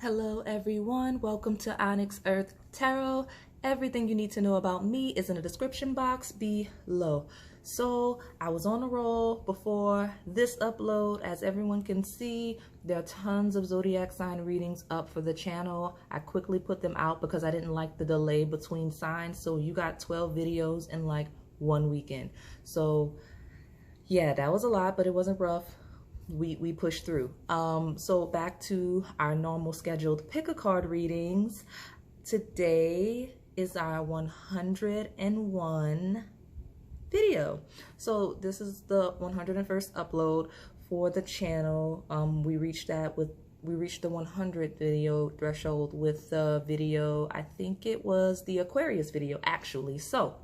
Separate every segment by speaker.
Speaker 1: Hello everyone, welcome to OnyxEarth Tarot. Everything you need to know about me is in the description box below. So I was on a roll before this upload. As everyone can see, there are tons of zodiac sign readings up for the channel. I quickly put them out because I didn't like the delay between signs. So you got 12 videos in like one weekend. So yeah, that was a lot, but it wasn't rough. We pushed through. So back to our normal scheduled pick a card readings. Today is our 101 video. So this is the 101st upload for the channel. We reached the 100 video threshold with the video, I think it was the Aquarius video actually. So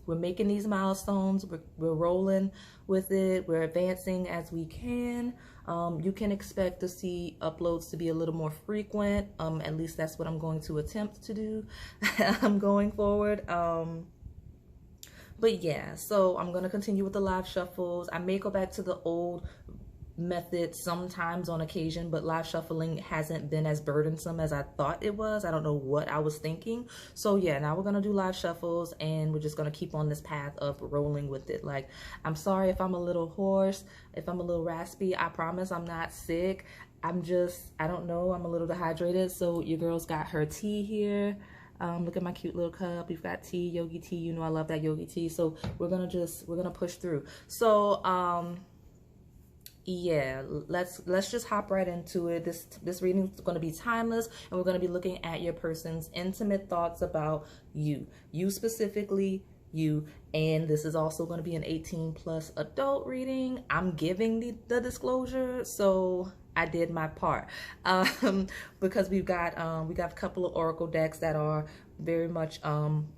Speaker 1: we're making these milestones, we're rolling with it, we're advancing as we can. You can expect to see uploads to be a little more frequent. At least that's what I'm going to attempt to do going forward. But yeah, so I'm going to continue with the live shuffles. I may go back to the old method sometimes on occasion, but live shuffling hasn't been as burdensome as I thought it was. I don't know what I was thinking. So yeah, now we're gonna do live shuffles and we're just gonna keep on this path of rolling with it. Like, I'm sorry if I'm a little hoarse, if I'm a little raspy. I promise I'm not sick. I don't know, I'm a little dehydrated. So your girl's got her tea here. Look at my cute little cup. We've got tea, yogi tea. You know I love that yogi tea. So we're gonna push through. So yeah, let's just hop right into it. This reading is going to be timeless, and we're going to be looking at your person's intimate thoughts about you specifically, you. And this is also going to be an 18+ adult reading. I'm giving the disclosure, so I did my part. Because we got a couple of oracle decks that are very much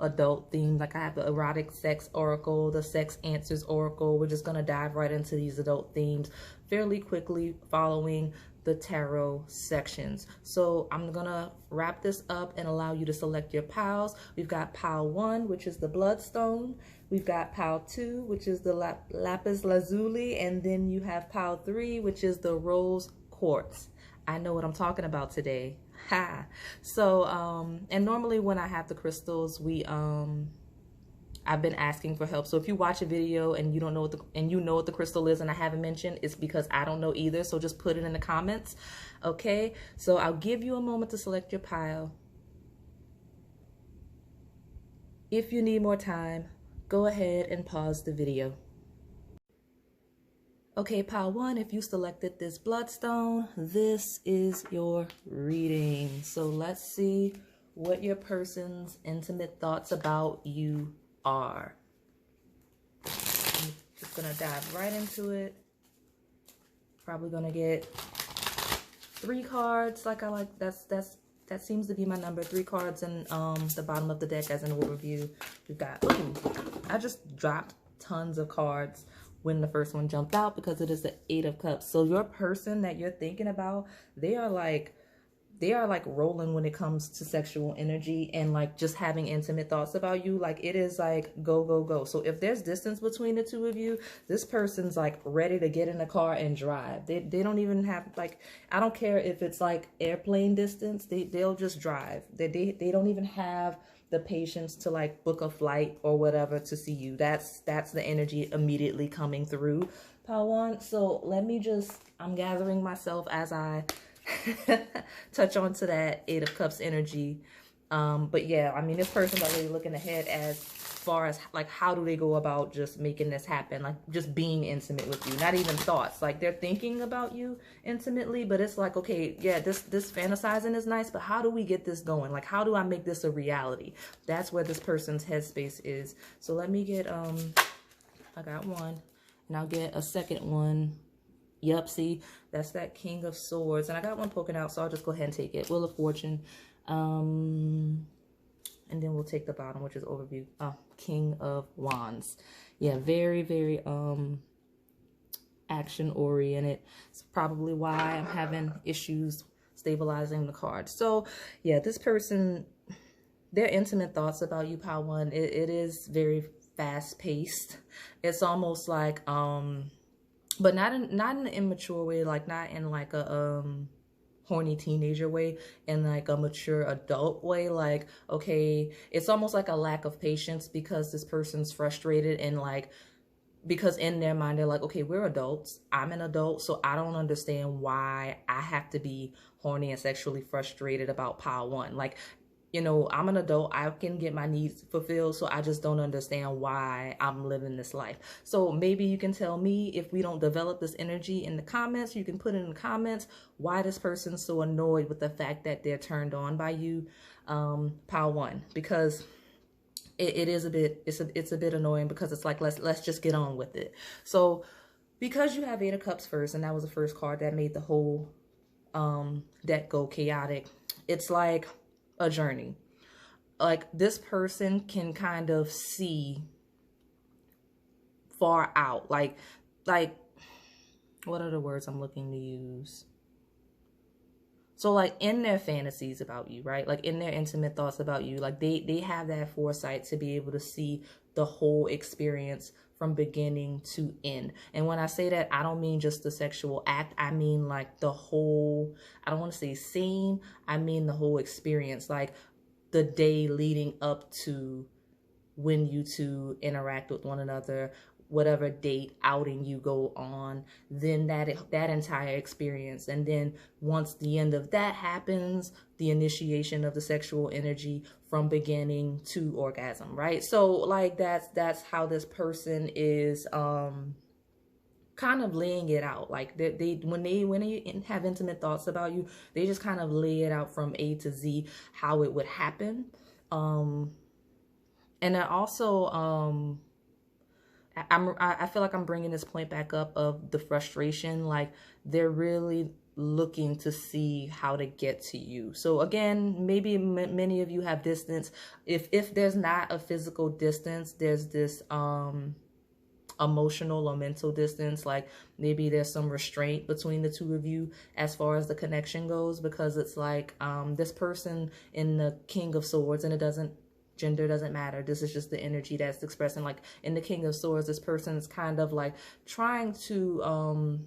Speaker 1: adult themed. Like I have the erotic sex oracle, the sex answers oracle. We're just gonna dive right into these adult themes fairly quickly following the tarot sections. So I'm gonna wrap this up and allow you to select your piles. We've got pile 1, which is the Bloodstone. We've got pile 2, which is the Lapiz Lazuli, and then you have pile 3, which is the Rose Quartz. I know what I'm talking about today. Ha. So and normally when I have the crystals, I've been asking for help. So if you watch a video and you don't know what the crystal is and I haven't mentioned, it's because I don't know either. So just put it in the comments. Okay? So I'll give you a moment to select your pile. If you need more time, go ahead and pause the video. Okay, pile 1, if you selected this Bloodstone, this is your reading. So let's see what your person's intimate thoughts about you are. I'm just gonna dive right into it. Probably gonna get 3 cards, like I like. That seems to be my number. 3 cards in the bottom of the deck as an overview. We've got, ooh, I just dropped tons of cards when the first one jumped out because it is the 8 of Cups. So your person that you're thinking about, they are like rolling when it comes to sexual energy and like just having intimate thoughts about you. Like it is like go, go, go. So if there's distance between the two of you, this person's like ready to get in the car and drive. They don't even have, like, I don't care if it's like airplane distance, they'll just drive. They don't even have the patience to like book a flight or whatever to see you. That's the energy immediately coming through, pile 1. So I'm gathering myself as I touch on to that 8 of Cups energy. But yeah, I mean, this person's already looking ahead as far as like how do they go about just making this happen, like just being intimate with you. Not even thoughts, like they're thinking about you intimately, but it's like, okay, yeah, this fantasizing is nice, but how do we get this going? Like, how do I make this a reality? That's where this person's headspace is. So let me get I got one and I'll get a second one. Yep, see, that's that King of Swords. And I got one poking out, so I'll just go ahead and take it. Wheel of Fortune. And then we'll take the bottom, which is overview. King of Wands. Yeah, very, very action oriented. It's probably why I'm having issues stabilizing the card. So yeah, this person, their intimate thoughts about you, pile 1, it is very fast paced. It's almost like but not in an immature way, like not in like a horny teenager way, in like a mature adult way. Like, okay, it's almost like a lack of patience because this person's frustrated, and like, because in their mind they're like, okay, we're adults, I'm an adult, so I don't understand why I have to be horny and sexually frustrated about pile one. Like, you know, I'm an adult, I can get my needs fulfilled, so I just don't understand why I'm living this life. So maybe you can tell me, if we don't develop this energy in the comments, you can put in the comments why this person's so annoyed with the fact that they're turned on by you, pile one, because it is a bit, it's a bit annoying, because it's like, let's just get on with it. So because you have Eight of Cups first, and that was the first card that made the whole deck go chaotic, it's like a journey. Like, this person can kind of see far out, like what are the words I'm looking to use? So like in their fantasies about you, right? Like in their intimate thoughts about you, like they have that foresight to be able to see the whole experience from beginning to end. And when I say that, I don't mean just the sexual act. I mean like the whole, I don't want to say scene, I mean the whole experience, like the day leading up to when you two interact with one another, whatever date outing you go on, then that entire experience. And then once the end of that happens, the initiation of the sexual energy from beginning to orgasm, right? So like that's how this person is kind of laying it out. Like when they have intimate thoughts about you, they just kind of lay it out from A to Z how it would happen. And then also I feel like I'm bringing this point back up of the frustration. Like they're really looking to see how to get to you. So again, maybe many of you have distance. If there's not a physical distance, there's this emotional or mental distance. Like maybe there's some restraint between the two of you as far as the connection goes, because it's like this person in the King of Swords, and gender doesn't matter, this is just the energy that's expressing. Like in the King of Swords, this person is kind of like trying to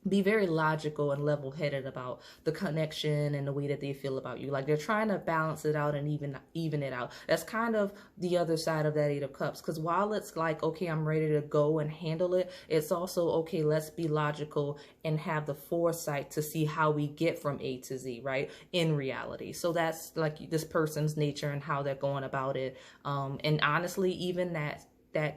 Speaker 1: be very logical and level-headed about the connection and the way that they feel about you. Like they're trying to balance it out and even it out. That's kind of the other side of that Eight of Cups, because while it's like, okay, I'm ready to go and handle it, it's also, okay, let's be logical and have the foresight to see how we get from A to Z, right, in reality. So that's like this person's nature and how they're going about it. And honestly, even that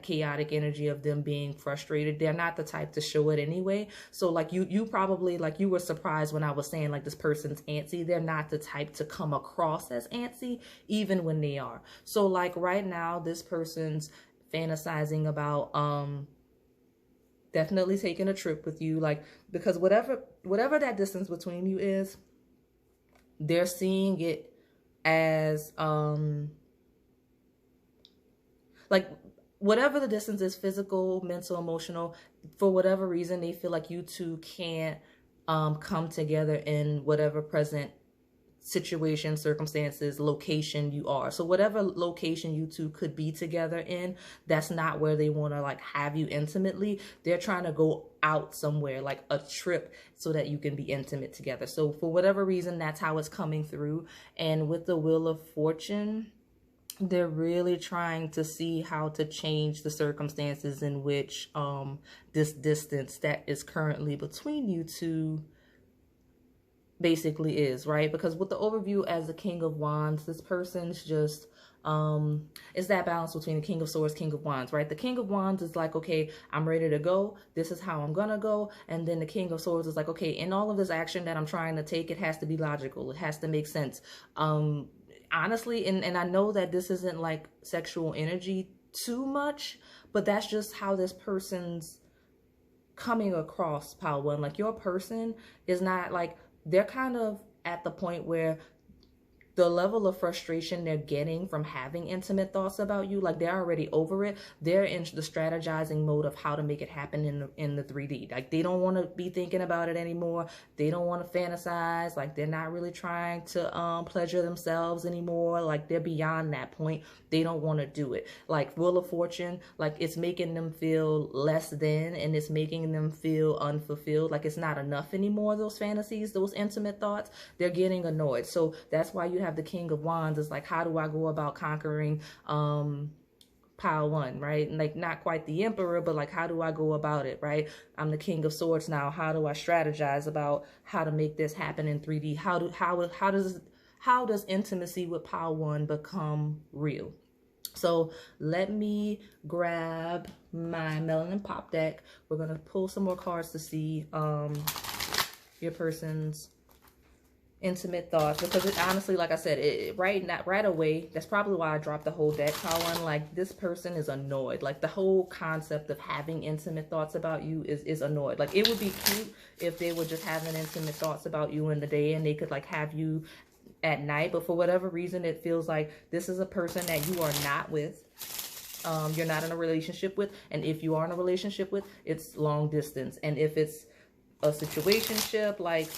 Speaker 1: chaotic energy of them being frustrated, they're not the type to show it anyway. So like you probably, like, you were surprised when I was saying like this person's antsy. They're not the type to come across as antsy even when they are. So like right now, this person's fantasizing about definitely taking a trip with you, like, because whatever that distance between you is, they're seeing it as like, whatever the distance is, physical, mental, emotional, for whatever reason, they feel like you two can't come together in whatever present situation, circumstances, location you are. So whatever location you two could be together in, that's not where they want to like have you intimately. They're trying to go out somewhere, like a trip, so that you can be intimate together. So for whatever reason, that's how it's coming through. And with the Wheel of Fortune, they're really trying to see how to change the circumstances in which this distance that is currently between you two basically is, right? Because with the overview as the King of Wands, this person's just it's that balance between the King of Swords, King of Wands, right? The King of Wands is like, okay, I'm ready to go, this is how I'm gonna go. And then the King of Swords is like, okay, in all of this action that I'm trying to take, it has to be logical, it has to make sense. Honestly, and I know that this isn't like sexual energy too much, but that's just how this person's coming across, pile one. Like your person is not like, they're kind of at the point where the level of frustration they're getting from having intimate thoughts about you, like they're already over it. They're in the strategizing mode of how to make it happen in the 3D. Like they don't want to be thinking about it anymore. They don't want to fantasize. Like they're not really trying to pleasure themselves anymore. Like they're beyond that point. They don't want to do it. Like Wheel of Fortune, like it's making them feel less than, and it's making them feel unfulfilled. Like it's not enough anymore, those fantasies, those intimate thoughts. They're getting annoyed. So that's why you have the King of Wands. Is like, how do I go about conquering pile one, right? Like not quite the Emperor, but like, how do I go about it, right? I'm the King of Swords now. How do I strategize about how to make this happen in 3D? How does intimacy with pile one become real? So let me grab my Melanin Pop deck. We're going to pull some more cards to see your person's intimate thoughts, because it honestly, like I said, right away, that's probably why I dropped the whole deck. Colin, like this person is annoyed. Like the whole concept of having intimate thoughts about you is annoyed. Like it would be cute if they were just having intimate thoughts about you in the day and they could like have you at night, but for whatever reason it feels like this is a person that you are not with, you're not in a relationship with, and if you are in a relationship with, it's long distance. And if it's a situationship, like,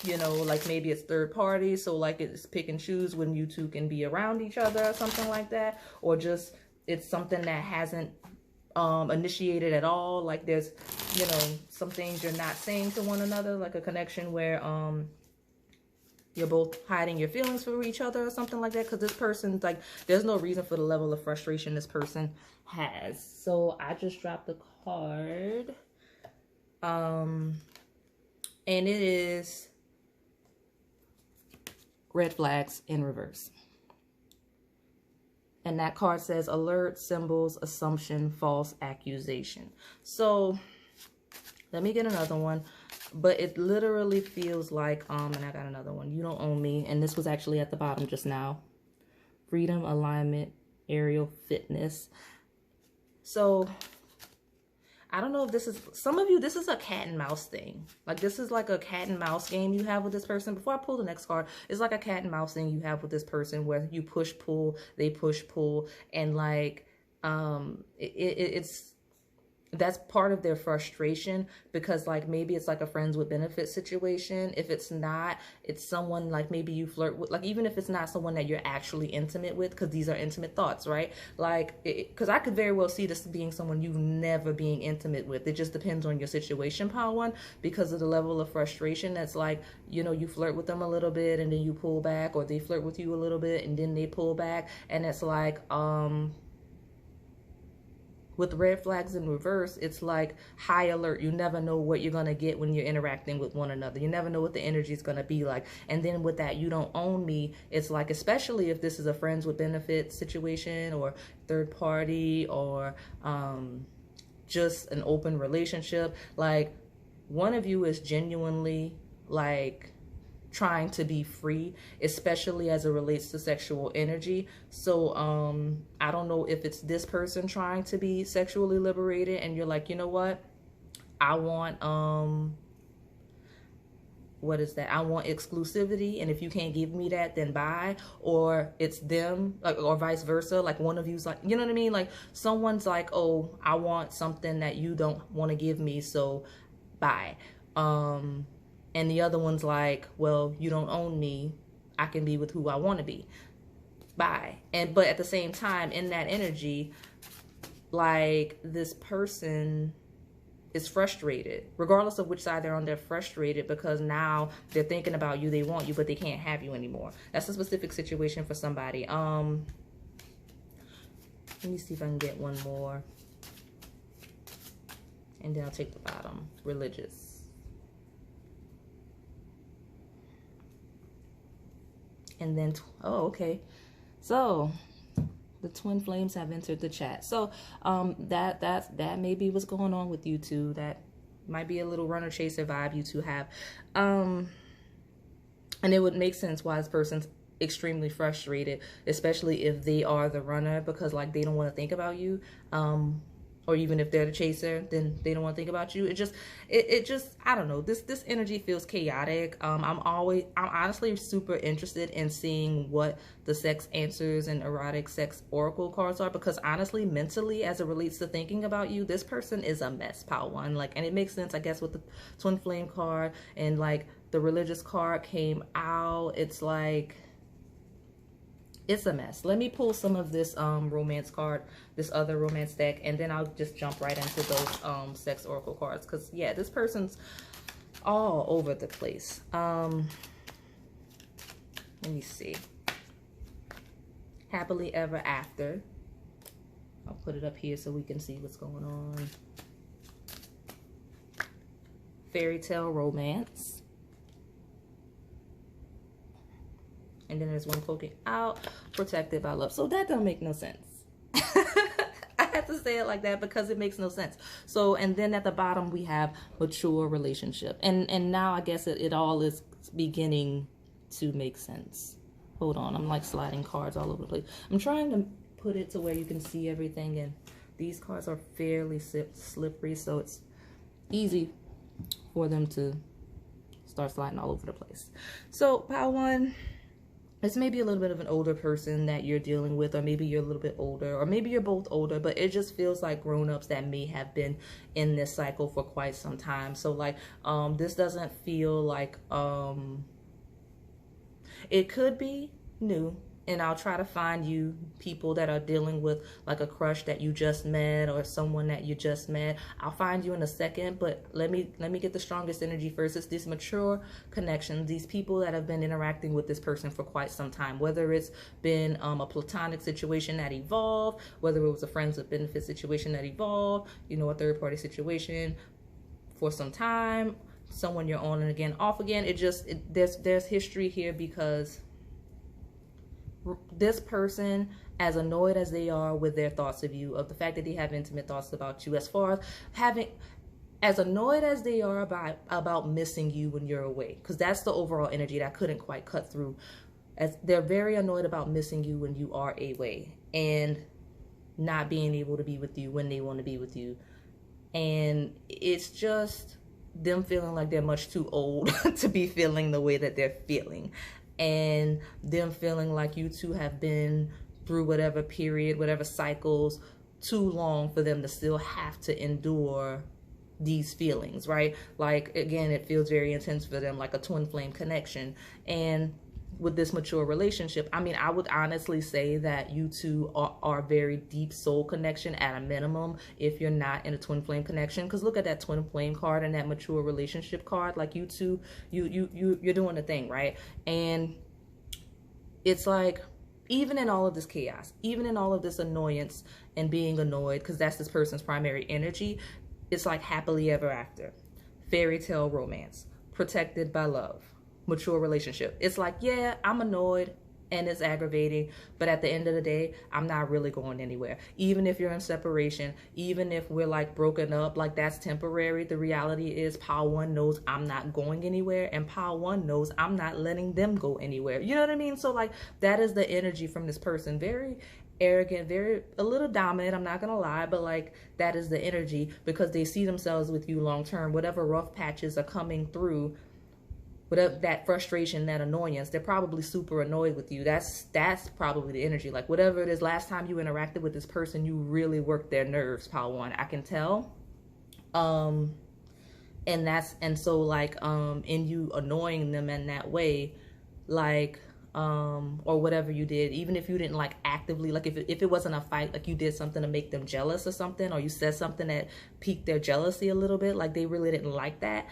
Speaker 1: you know, like maybe it's third party, so like it's pick and choose when you two can be around each other or something like that, or just it's something that hasn't initiated at all. Like there's, you know, some things you're not saying to one another, like a connection where you're both hiding your feelings for each other or something like that, because this person's like, there's no reason for the level of frustration this person has. So I just dropped the card, and it is red flags in reverse. And that card says alert, symbols, assumption, false accusation. So let me get another one. But it literally feels like, and I got another one. You don't own me. And this was actually at the bottom just now. Freedom, alignment, aerial fitness. So I don't know if this is, some of you, this is a cat and mouse thing. Like this is like a cat and mouse game you have with this person. Before I pull the next card, it's like a cat and mouse thing you have with this person where you push, pull, they push, pull. And like, that's part of their frustration, because like maybe it's like a friends with benefits situation. If it's not, it's someone like maybe you flirt with, like even if it's not someone that you're actually intimate with, because these are intimate thoughts, right? Like, because I could very well see this being someone you've never being intimate with. It just depends on your situation, pile one, because of the level of frustration. That's like, you know, you flirt with them a little bit and then you pull back, or they flirt with you a little bit and then they pull back. And it's like, with red flags in reverse, it's like high alert. You never know what you're going to get when you're interacting with one another. You never know what the energy is going to be like. And then with that, you don't own me. It's like, especially if this is a friends with benefits situation or third party, or just an open relationship, like one of you is genuinely like trying to be free, especially as it relates to sexual energy. So I don't know if it's this person trying to be sexually liberated and you're like, you know what, I want what is that, I want exclusivity, and if you can't give me that, then bye. Or it's them, like, or vice versa, like one of you's like, you know what I mean, like someone's like, oh, I want something that you don't want to give me, so bye. And the other one's like, well, you don't own me. I can be with who I want to be. Bye. But at the same time, in that energy, like this person is frustrated. Regardless of which side they're on, they're frustrated because now they're thinking about you. They want you, but they can't have you anymore. That's a specific situation for somebody. Let me see if I can get one more. And then I'll take the bottom. Religious. And then, oh, okay. So the twin flames have entered the chat. So that may be what's going on with you two. That might be a little runner chaser vibe you two have. And it would make sense why this person's extremely frustrated, especially if they are the runner, because like they don't want to think about you. or even if they're the chaser, then they don't want to think about you. It just, I don't know. This energy feels chaotic. I'm honestly super interested in seeing what the sex answers and erotic sex oracle cards are, because honestly, mentally, as it relates to thinking about you, this person is a mess, pile one. Like, and it makes sense, I guess, with the twin flame card and like the religious card came out. It's like, it's a mess. Let me pull some of this romance card, this other romance deck, and then I'll just jump right into those sex oracle cards, because yeah, this person's all over the place. Let me see. Happily ever after. I'll put it up here so we can see what's going on. Fairy tale romance. And then there's one poking out, protected by love. So that don't make no sense. I have to say it like that because it makes no sense. So, and then at the bottom we have mature relationship. And now I guess it all is beginning to make sense. Hold on, I'm like sliding cards all over the place. I'm trying to put it to where you can see everything, and these cards are fairly slippery, so it's easy for them to start sliding all over the place. So, pile one. It's maybe a little bit of an older person that you're dealing with, or maybe you're a little bit older, or maybe you're both older, but it just feels like grown-ups that may have been in this cycle for quite some time. So like, this doesn't feel like, it could be new. And I'll try to find you people that are dealing with like a crush that you just met, or someone that you just met. I'll find you in a second, but let me get the strongest energy first. It's this mature connection, these people that have been interacting with this person for quite some time, whether it's been a platonic situation that evolved, whether it was a friends with benefit situation that evolved, you know, a third party situation for some time, someone you're on and again, off again. There's history here, because this person, as annoyed as they are with their thoughts of you, of the fact that they have intimate thoughts about you, as far as having, as annoyed as they are about missing you when you're away, because that's the overall energy that I couldn't quite cut through, as they're very annoyed about missing you when you are away and not being able to be with you when they want to be with you. And it's just them feeling like they're much too old to be feeling the way that they're feeling. And them feeling like you two have been through whatever period, whatever cycles, too long for them to still have to endure these feelings, right? Like, again, it feels very intense for them, like a twin flame connection. And with this mature relationship, I mean, I would honestly say that you two are very deep soul connection at a minimum, if you're not in a twin flame connection. Because look at that twin flame card and that mature relationship card. Like, you two, you're doing the thing, right? And it's like, even in all of this chaos, even in all of this annoyance and being annoyed, because that's this person's primary energy, it's like happily ever after, fairy tale romance, protected by love, mature relationship. It's like, yeah, I'm annoyed and it's aggravating, but at the end of the day, I'm not really going anywhere. Even if you're in separation, even if we're like broken up, like that's temporary. The reality is pile one knows I'm not going anywhere, and pile one knows I'm not letting them go anywhere. You know what I mean? So like, that is the energy from this person. Very arrogant, a little dominant, I'm not gonna lie, but like, that is the energy, because they see themselves with you long term. Whatever rough patches are coming through, whatever that frustration, that annoyance, they're probably super annoyed with you. That's probably the energy. Like, whatever it is, last time you interacted with this person, you really worked their nerves, pile one. I can tell. And so like, in you annoying them in that way, like, or whatever you did, even if you didn't like actively, like if it wasn't a fight, like you did something to make them jealous or something, or you said something that piqued their jealousy a little bit, like they really didn't like that.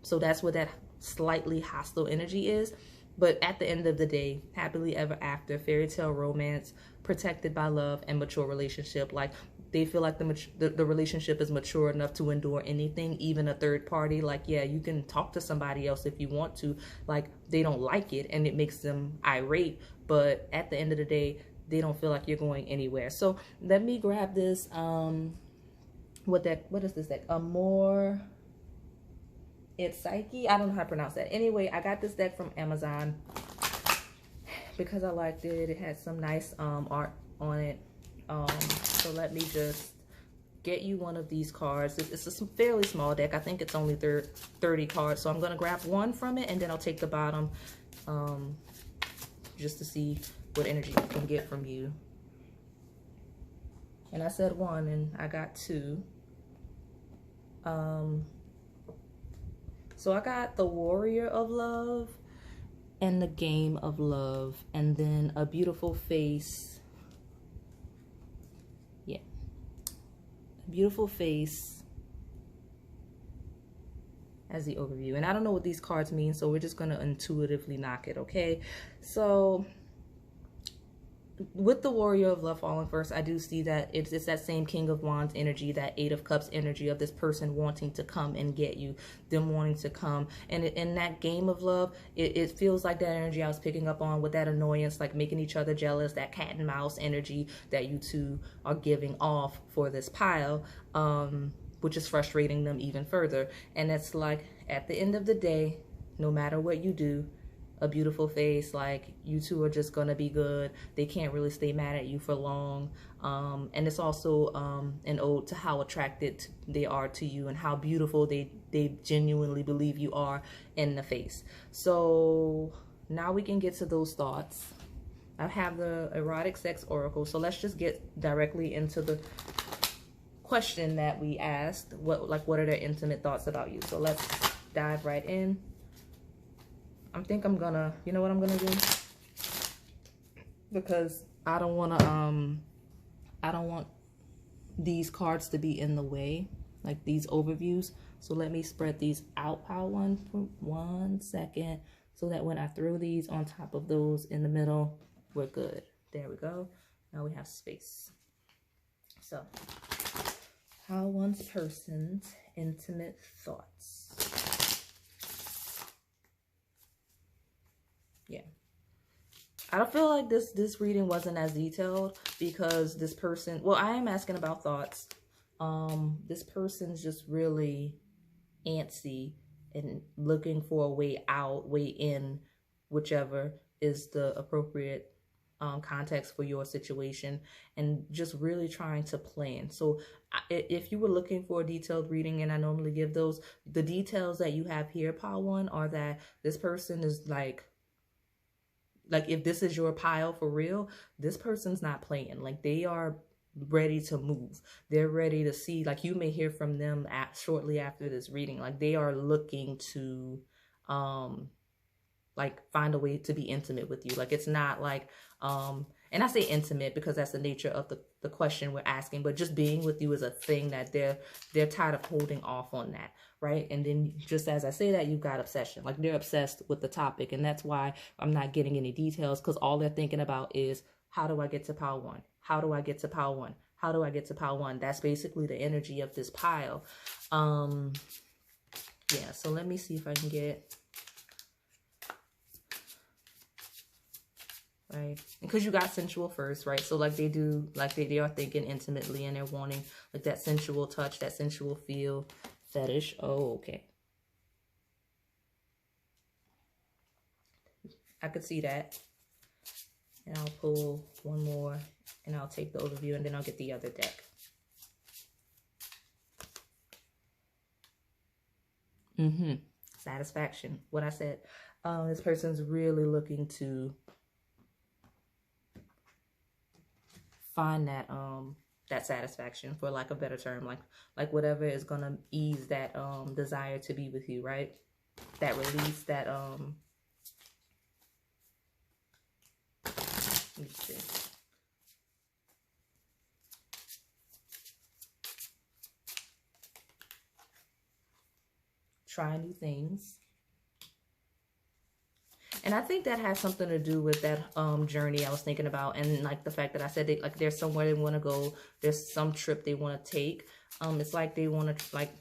Speaker 1: So that's what that slightly hostile energy is. But at the end of the day, happily ever after, fairy tale romance, protected by love, and mature relationship. Like, they feel like the relationship is mature enough to endure anything, even a third party. Like, yeah, you can talk to somebody else if you want to. Like, they don't like it and it makes them irate, but at the end of the day, they don't feel like you're going anywhere. So let me grab this. What is this deck? It's Psyche. I don't know how to pronounce that. Anyway, I got this deck from Amazon because I liked it. It had some nice art on it. So let me just get you one of these cards. It's a fairly small deck. I think it's only 30 cards. So I'm going to grab one from it, and then I'll take the bottom just to see what energy I can get from you. And I said one, and I got two. So I got the Warrior of Love and the Game of Love, and then a beautiful face. Yeah. A beautiful face as the overview. And I don't know what these cards mean, so we're just going to intuitively knock it, okay? So with the Warrior of Love falling first, I do see that it's that same King of Wands energy, that Eight of Cups energy of this person wanting to come and get you, them wanting to come. And in that Game of Love, it feels like that energy I was picking up on with that annoyance, like making each other jealous, that cat and mouse energy that you two are giving off for this pile, which is frustrating them even further. And it's like, at the end of the day, no matter what you do, a beautiful face, like you two are just gonna be good. They can't really stay mad at you for long. And it's also an ode to how attracted they are to you and how beautiful they genuinely believe you are in the face. So now we can get to those thoughts. I have the Erotic Sex Oracle, so let's just get directly into the question that we asked. What are their intimate thoughts about you? So let's dive right in. I think I'm gonna, you know what I'm gonna do? Because I don't want these cards to be in the way, like these overviews. So let me spread these out, pile one for 1 second, so that when I throw these on top of those in the middle, we're good. There we go. Now we have space. So, how one person's intimate thoughts. Yeah, I don't feel like this reading wasn't as detailed because this person, well, I am asking about thoughts. This person's just really antsy and looking for a way out, way in, whichever is the appropriate context for your situation, and just really trying to plan. So if you were looking for a detailed reading, and I normally give those, the details that you have here, pile one, are that this person is like if this is your pile for real, this person's not playing. Like, they are ready to move. They're ready to see, like, you may hear from them shortly after this reading. Like, they are looking to like find a way to be intimate with you. Like, it's not like and I say intimate because that's the nature of the question we're asking, but just being with you is a thing that they're tired of holding off on that, right? And then just as I say that, you've got obsession. Like, they're obsessed with the topic, and that's why I'm not getting any details, because all they're thinking about is, how do I get to pile one? How do I get to pile one? How do I get to pile one? That's basically the energy of this pile. Yeah, so let me see if I can get, right, because you got sensual first, right? So like, they are thinking intimately, and they're wanting like that sensual touch, that sensual feel, fetish. Oh, okay, I could see that. And I'll pull one more, and I'll take the overview, and then I'll get the other deck. Satisfaction. What I said. This person's really looking to find that that satisfaction, for lack of a better term, like whatever is gonna ease that desire to be with you, right? That release, that let me see. Try new things. And I think that has something to do with that journey I was thinking about, and like the fact that I said they, like, there's somewhere they want to go, there's some trip they want to take. It's like they want to, like,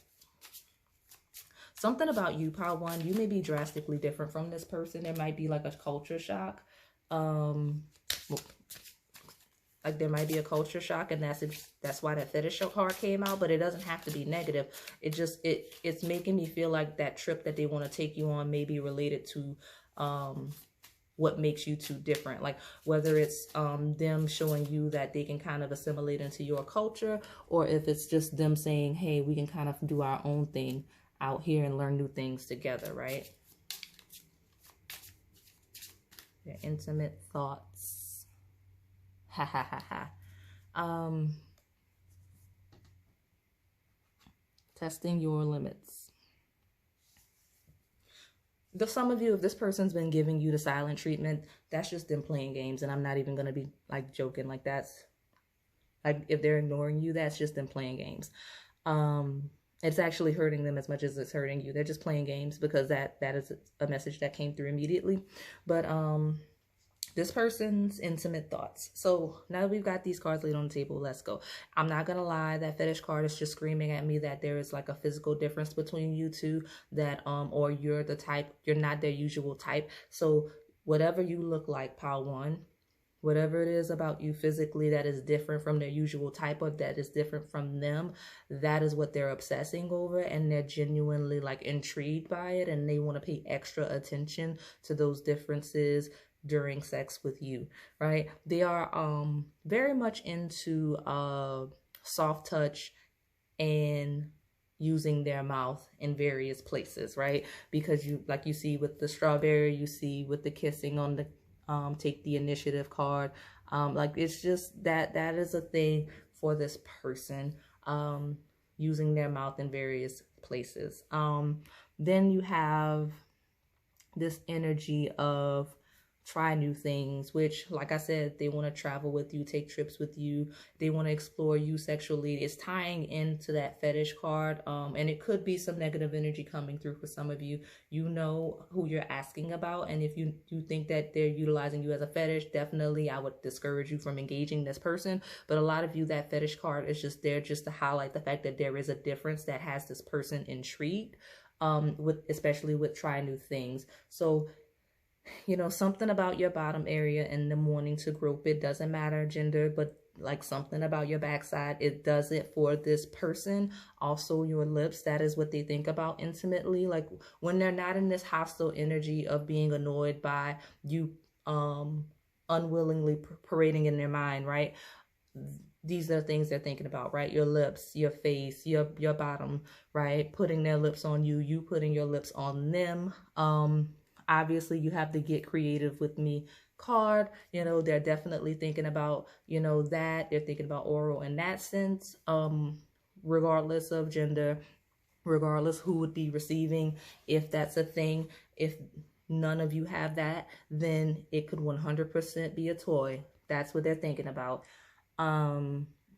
Speaker 1: something about you, pile one, you may be drastically different from this person. There might be like a culture shock. Like, there might be a culture shock, and that's why that fetish card came out, but it doesn't have to be negative. It just, it's making me feel like that trip that they want to take you on may be related to what makes you two different. Like whether it's them showing you that they can kind of assimilate into your culture, or if it's just them saying, hey, we can kind of do our own thing out here and learn new things together, right? Your intimate thoughts. Ha ha ha ha. Testing your limits. Some of you, if this person's been giving you the silent treatment, that's just them playing games. And I'm not even going to be like joking. Like that's like, if they're ignoring you, that's just them playing games. It's actually hurting them as much as it's hurting you. They're just playing games, because that is a message that came through immediately. But this person's intimate thoughts. So now that we've got these cards laid on the table, let's go. I'm not gonna lie, that fetish card is just screaming at me that there is like a physical difference between you two, that or you're the type, you're not their usual type. So whatever you look like, pile one, whatever it is about you physically that is different from their usual type, or that is different from them, that is what they're obsessing over, and they're genuinely like intrigued by it, and they want to pay extra attention to those differences during sex with you, right? They are very much into soft touch and using their mouth in various places, right? Because you, like you see with the strawberry, you see with the kissing on the take the initiative card, like it's just that is a thing for this person, using their mouth in various places. Then you have this energy of try new things, which, like I said, they want to travel with you, take trips with you, they want to explore you sexually. It's tying into that fetish card, and it could be some negative energy coming through for some of you. You know who you're asking about, and if you think that they're utilizing you as a fetish, definitely I would discourage you from engaging this person. But a lot of you, that fetish card is just there just to highlight the fact that there is a difference that has this person intrigued, especially with trying new things. So you know, something about your bottom area and them wanting to grope it, doesn't matter gender, but like something about your backside, it does it for this person. Also your lips, that is what they think about intimately. Like when they're not in this hostile energy of being annoyed by you unwillingly parading in their mind, right? These are the things they're thinking about, right? Your lips, your face, your bottom, right? Putting their lips on you, you putting your lips on them. Obviously, you have the get creative with me card. You know, they're definitely thinking about, you know, that. They're thinking about oral in that sense, regardless of gender, regardless who would be receiving, if that's a thing. If none of you have that, then it could 100% be a toy. That's what they're thinking about.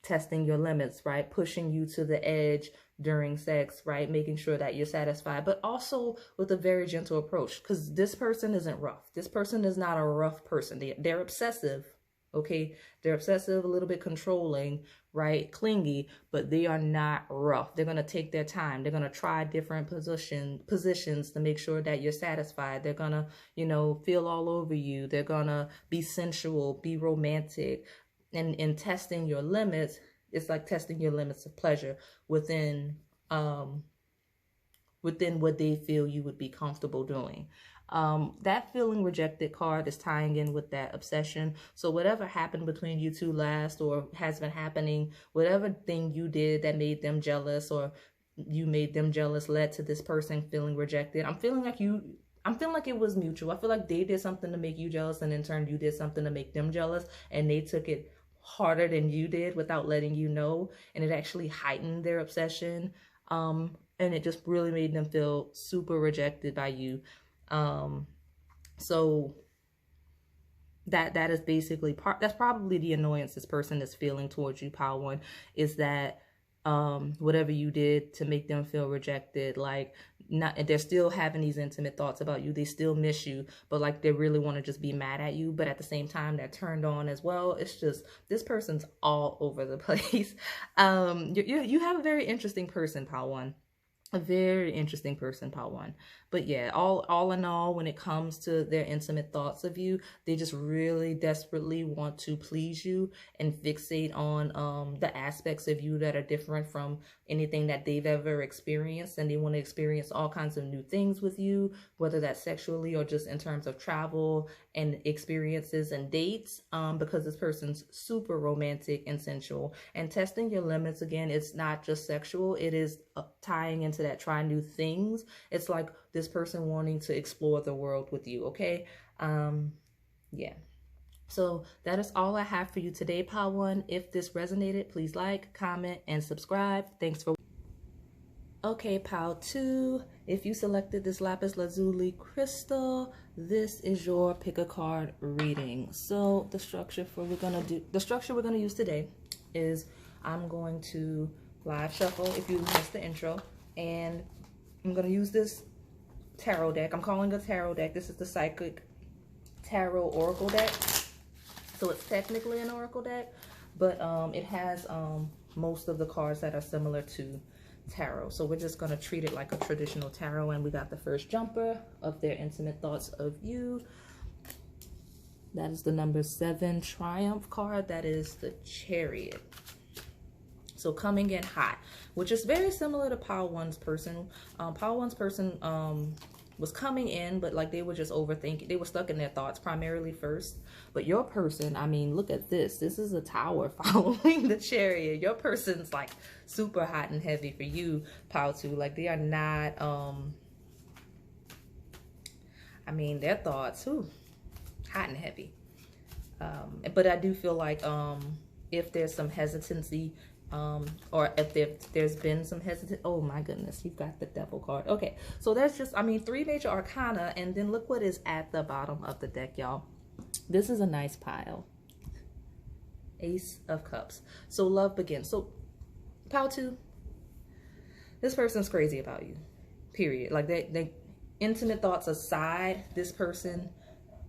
Speaker 1: Testing your limits, right? Pushing you to the edge during sex, right? Making sure that you're satisfied, but also with a very gentle approach, because this person isn't rough. This person is not a rough person. They're obsessive, okay? They're obsessive, a little bit controlling, right? Clingy, but they are not rough. They're going to take their time. They're going to try different positions to make sure that you're satisfied. They're going to, you know, feel all over you. They're going to be sensual, be romantic. And in testing your limits, it's like testing your limits of pleasure within what they feel you would be comfortable doing. That feeling rejected card is tying in with that obsession. So whatever happened between you two last, or has been happening, whatever thing you did that made them jealous, or you made them jealous, led to this person feeling rejected. I'm feeling like it was mutual. I feel like they did something to make you jealous, and in turn you did something to make them jealous, and they took it harder than you did without letting you know, and it actually heightened their obsession, and it just really made them feel super rejected by you. So that is basically that's probably the annoyance this person is feeling towards you, pile one, is that whatever you did to make them feel rejected, like they're still having these intimate thoughts about you. They still miss you, but like they really want to just be mad at you, but at the same time they're turned on as well. It's just, this person's all over the place. You have a very interesting person, pile one. A very interesting person, pile one. But yeah, all in all, when it comes to their intimate thoughts of you, they just really desperately want to please you and fixate on the aspects of you that are different from anything that they've ever experienced. And they want to experience all kinds of new things with you, whether that's sexually or just in terms of travel and experiences and dates, because this person's super romantic and sensual. And testing your limits, again, it's not just sexual, it is tying into that try new things. It's like this person wanting to explore the world with you. Okay. Yeah, so that is all I have for you today, Pile One. If this resonated, please like, comment, and subscribe. Thanks for. Okay, Pile Two, if you selected this Lapis Lazuli crystal, this is your pick a card reading. So the structure we're gonna use today is I'm going to live shuffle if you missed the intro, and I'm gonna use this tarot deck. I'm calling it a tarot deck. This is the Psychic Tarot Oracle deck. So it's technically an oracle deck, but it has most of the cards that are similar to tarot. So we're just going to treat it like a traditional tarot. And we got the first jumper of their intimate thoughts of you. That is the number 7 Triumph card. That is the Chariot. So coming in hot, which is very similar to Pile One's person. Pile One's person was coming in, but like they were just overthinking. They were stuck in their thoughts primarily first. But your person, I mean, look at this. This is a tower following the Chariot. Your person's like super hot and heavy for you, Pile Two. Like they are not, I mean, their thoughts, hot and heavy. But I do feel like if there's some hesitancy, or if there's been some hesitant, oh my goodness, you've got the Devil card. Okay, so there's just, I mean, 3 major arcana, and then look what is at the bottom of the deck, y'all. This is a nice pile. Ace of Cups. So love begins. So Pile Two, this person's crazy about you, period. Like they intimate thoughts aside, this person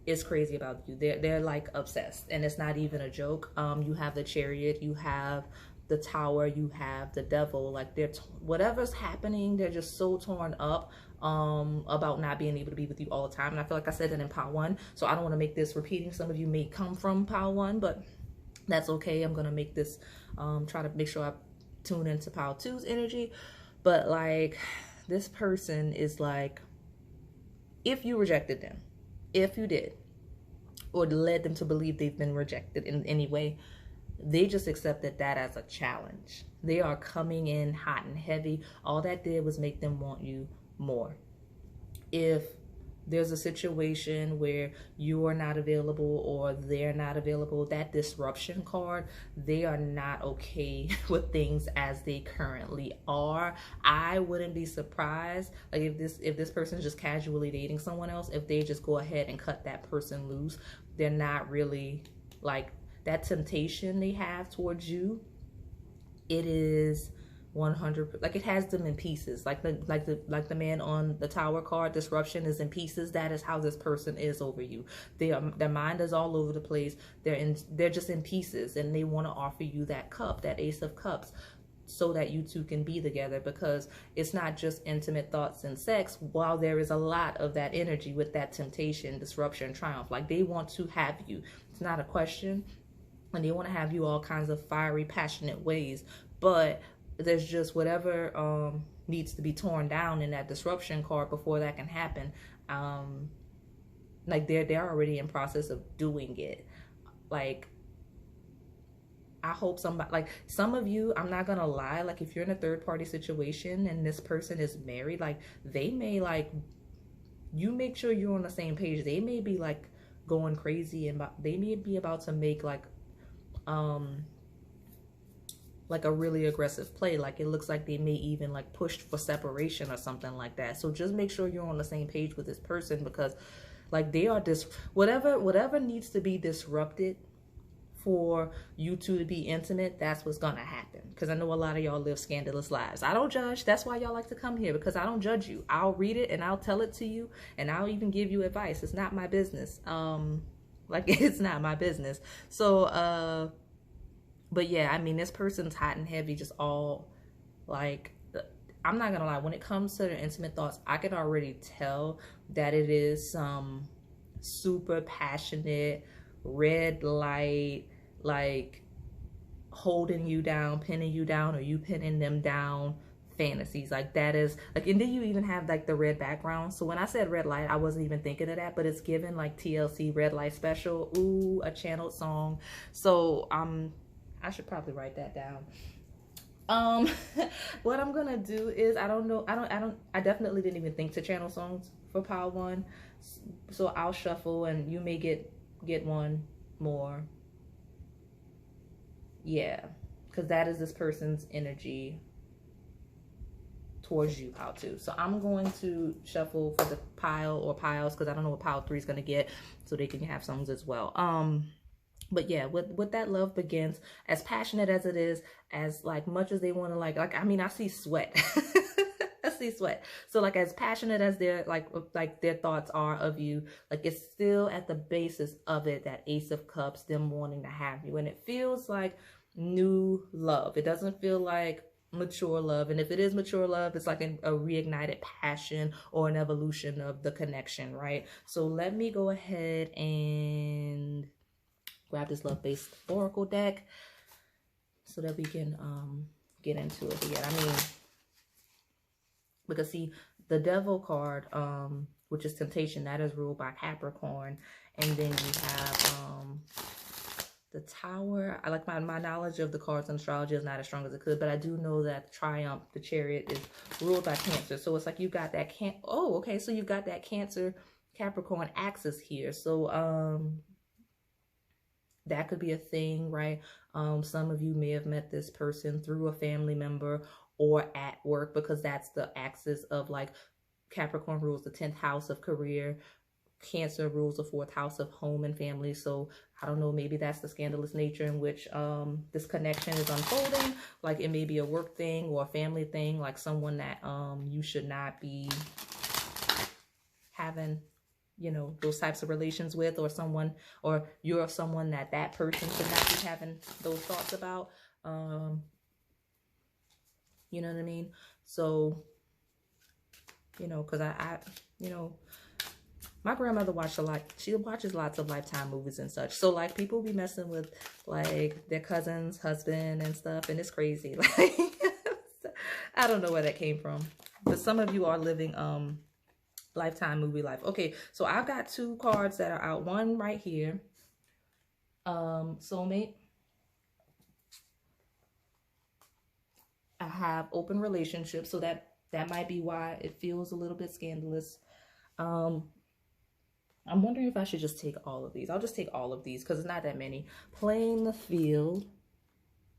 Speaker 1: is crazy about you. They're like obsessed, and it's not even a joke. You have the Chariot, you have the Tower, you have the Devil. Like they're whatever's happening, they're just so torn up about not being able to be with you all the time. And I feel like I said that in Pile One, so I don't want to make this repeating. Some of you may come from Pile One, but that's okay. I'm gonna make this try to make sure I tune into Pile Two's energy. But like this person is like, if you rejected them, if you did, or led them to believe they've been rejected in any way, they just accepted that as a challenge. They are coming in hot and heavy. All that did was make them want you more. If there's a situation where you are not available or they're not available, that disruption card, they are not okay with things as they currently are. I wouldn't be surprised, like if this person is just casually dating someone else, if they just go ahead and cut that person loose. They're not really like that temptation they have towards you. It is 100, like it has them in pieces. Like the man on the Tower card, disruption is in pieces. That is how this person is over you. Their mind is all over the place. They're just in pieces, and they want to offer you that cup, that Ace of Cups, so that you two can be together, because it's not just intimate thoughts and sex. While there is a lot of that energy with that temptation, disruption, triumph, like they want to have you. It's not a question. And they want to have you all kinds of fiery, passionate ways, but there's just whatever needs to be torn down in that disruption card before that can happen. Like they're already in process of doing it. Like I hope somebody, like some of you, I'm not gonna lie, like if you're in a third party situation and this person is married, like they may, like, you make sure you're on the same page. They may be like going crazy, and they may be about to make like a really aggressive play. Like it looks like they may even like push for separation or something like that. So just make sure you're on the same page with this person, because like they are whatever needs to be disrupted for you two to be intimate, that's what's gonna happen. Because I know a lot of y'all live scandalous lives. I don't judge. That's why y'all like to come here, because I don't judge you. I'll read it and I'll tell it to you, and I'll even give you advice. It's not my business. Like it's not my business. So but yeah, I mean, this person's hot and heavy, just all like I'm not gonna lie, when it comes to their intimate thoughts, I can already tell that it is some super passionate, red light, like holding you down, pinning you down, or you pinning them down fantasies. Like that is like, and then you even have like the red background. So when I said red light, I wasn't even thinking of that, but it's given like TLC red light special. Ooh, a channeled song. So I should probably write that down. What I'm gonna do is, I definitely didn't even think to channel songs for pile one. So I'll shuffle and you may get one more. Yeah, because that is this person's energy towards you, pile two. So I'm going to shuffle for the pile or piles, because I don't know what pile 3 is gonna get, so they can have songs as well. But yeah, with that love begins, as passionate as it is, as like much as they want to like I mean, I see sweat. I see sweat. So like as passionate as their like their thoughts are of you, like it's still at the basis of it, that Ace of Cups, them wanting to have you. And it feels like new love. It doesn't feel like mature love. And if it is mature love, it's like a reignited passion or an evolution of the connection, right? So let me go ahead and grab this love-based oracle deck so that we can get into it. But yeah, I mean, because see, the Devil card, which is temptation, that is ruled by Capricorn. And then you have the Tower. I like my knowledge of the cards in astrology is not as strong as it could, but I do know that the Triumph, the Chariot, is ruled by Cancer. So it's like you got that so you've got that Cancer Capricorn axis here. So that could be a thing, right? Some of you may have met this person through a family member or at work, because that's the axis of like Capricorn rules the 10th house of career. Cancer rules the 4th house of home and family. So I don't know, maybe that's the scandalous nature in which this connection is unfolding. Like it may be a work thing or a family thing, like someone that you should not be having, you know, those types of relations with, or someone, or you're someone that person should not be having those thoughts about. You know what I mean? So, you know, because you know, my grandmother watched a lot. She watches lots of Lifetime movies and such. So like people be messing with like their cousin's husband and stuff, and it's crazy. Like I don't know where that came from, but some of you are living Lifetime movie life. Okay, so I've got 2 cards that are out. One right here, soulmate. I have open relationships, so that might be why it feels a little bit scandalous. I'm wondering if I should just take all of these. I'll just take all of these because it's not that many. Playing the field.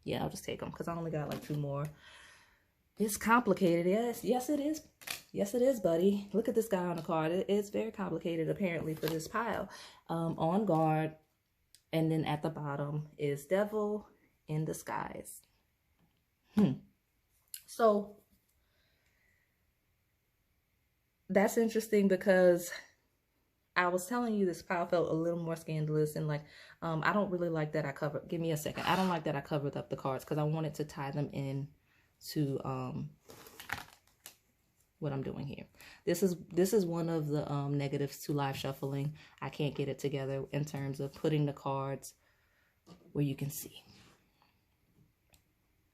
Speaker 1: Yeah, I'll just take them because I only got like 2 more. It's complicated. Yes, it is. Yes, it is, buddy. Look at this guy on the card. It's very complicated, apparently, for this pile. On guard. And then at the bottom is Devil in Disguise. So that's interesting because I was telling you this pile felt a little more scandalous, and like I don't really like that I covered. Give me a second. I don't like that I covered up the cards because I wanted to tie them in to what I'm doing here. This is one of the negatives to live shuffling. I can't get it together in terms of putting the cards where you can see.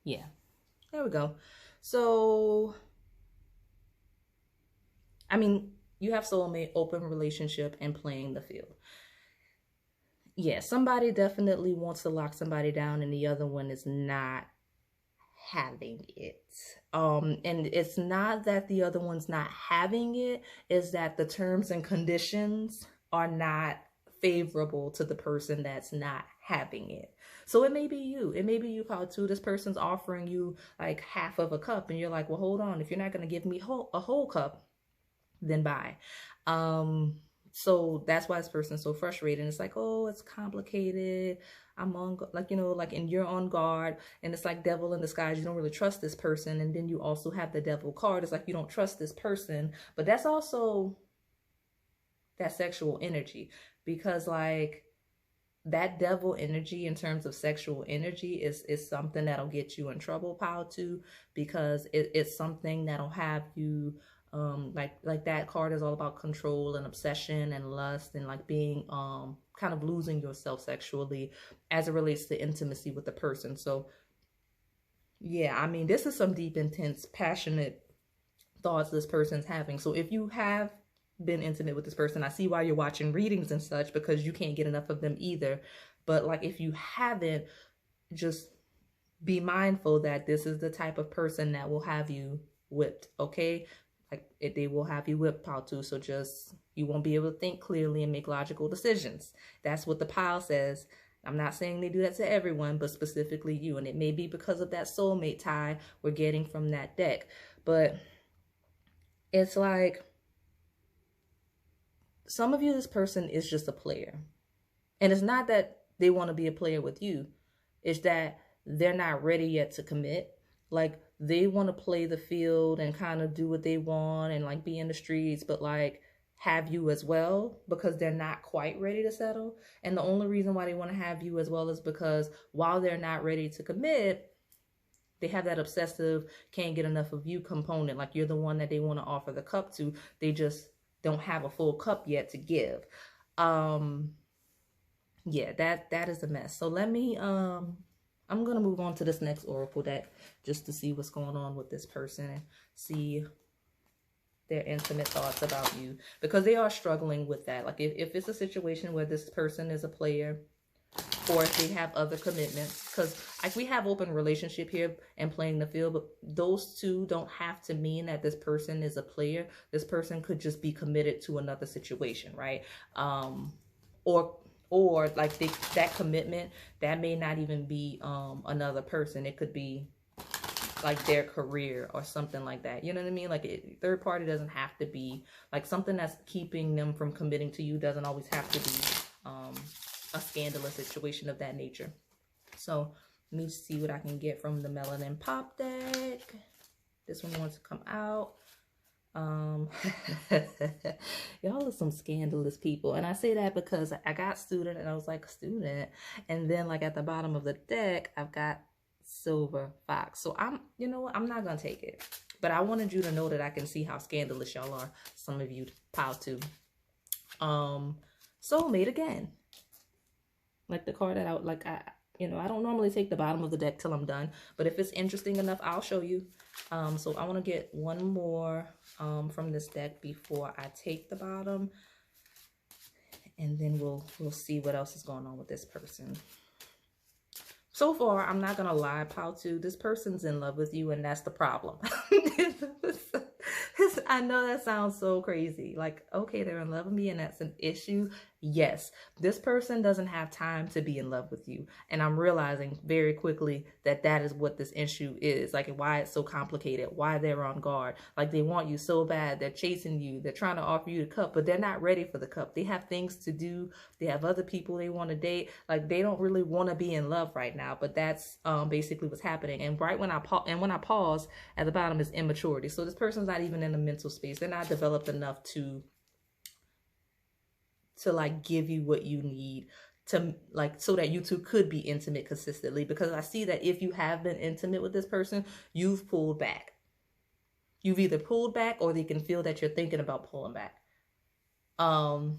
Speaker 1: Yeah, there we go. So I mean, you have soulmate, open relationship, and playing the field. Yeah, somebody definitely wants to lock somebody down and the other one is not having it. And it's not that the other one's not having it, it's that the terms and conditions are not favorable to the person that's not having it. So it may be you. It may be you, pile 2. This person's offering you like half of a cup and you're like, well, hold on. If you're not going to give me a whole cup, then bye. So that's why this person's so frustrated. And it's like, oh, it's complicated. I'm on, like, you know, like, and you're on guard, and it's like Devil in Disguise. You don't really trust this person. And then you also have the Devil card. It's like, you don't trust this person, but that's also that sexual energy, because like that devil energy in terms of sexual energy is something that'll get you in trouble, pile two, because it's something that'll have you like that card is all about control and obsession and lust and like being kind of losing yourself sexually as it relates to intimacy with the person. So yeah, I mean, this is some deep, intense, passionate thoughts this person's having. So if you have been intimate with this person, I see why you're watching readings and such, because you can't get enough of them either. But like, if you haven't, just be mindful that this is the type of person that will have you whipped, okay? Like, they will have you whipped, pile two. So just, you won't be able to think clearly and make logical decisions. That's what the pile says. I'm not saying they do that to everyone, but specifically you. And it may be because of that soulmate tie we're getting from that deck. But it's like, some of you, this person is just a player. And it's not that they want to be a player with you. It's that they're not ready yet to commit. Like, they want to play the field and kind of do what they want and like be in the streets, but like have you as well, because they're not quite ready to settle. And the only reason why they want to have you as well is because while they're not ready to commit, they have that obsessive, can't get enough of you component. Like, you're the one that they want to offer the cup to. They just don't have a full cup yet to give. Yeah, that is a mess. So let me, I'm going to move on to this next oracle deck just to see what's going on with this person and see their intimate thoughts about you, because they are struggling with that. Like, if it's a situation where this person is a player, or if they have other commitments, because like, we have open relationship here and playing the field, but those two don't have to mean that this person is a player. This person could just be committed to another situation, right? Or like that commitment, that may not even be another person. It could be like their career or something like that. You know what I mean? Like, third party doesn't have to be like something that's keeping them from committing to you. Doesn't always have to be a scandalous situation of that nature. So let me see what I can get from the Melanin Pop deck. This one wants to come out. Y'all are some scandalous people. And I say that because I got student and I was like, student. And then like at the bottom of the deck, I've got Silver Fox. So you know what? I'm not going to take it. But I wanted you to know that I can see how scandalous y'all are. Some of you pile too. Soulmate again. Like the card that I don't normally take the bottom of the deck till I'm done, but if it's interesting enough, I'll show you. So I want to get one more from this deck before I take the bottom, and then we'll see what else is going on with this person. So far, I'm not gonna lie, pile two, this person's in love with you, and that's the problem. I know that sounds so crazy. Like, okay, they're in love with me and that's an issue. Yes, this person doesn't have time to be in love with you. And I'm realizing very quickly that that is what this issue is. Like, why it's so complicated, why they're on guard. Like, they want you so bad. They're chasing you. They're trying to offer you the cup, but they're not ready for the cup. They have things to do. They have other people they want to date. Like, they don't really want to be in love right now, but that's basically what's happening. And right when I pause at the bottom is immaturity. So this person's not even in a mental space. They're not developed enough to like give you what you need to like, so that you two could be intimate consistently. Because I see that if you have been intimate with this person, you've pulled back. You've either pulled back or they can feel that you're thinking about pulling back. And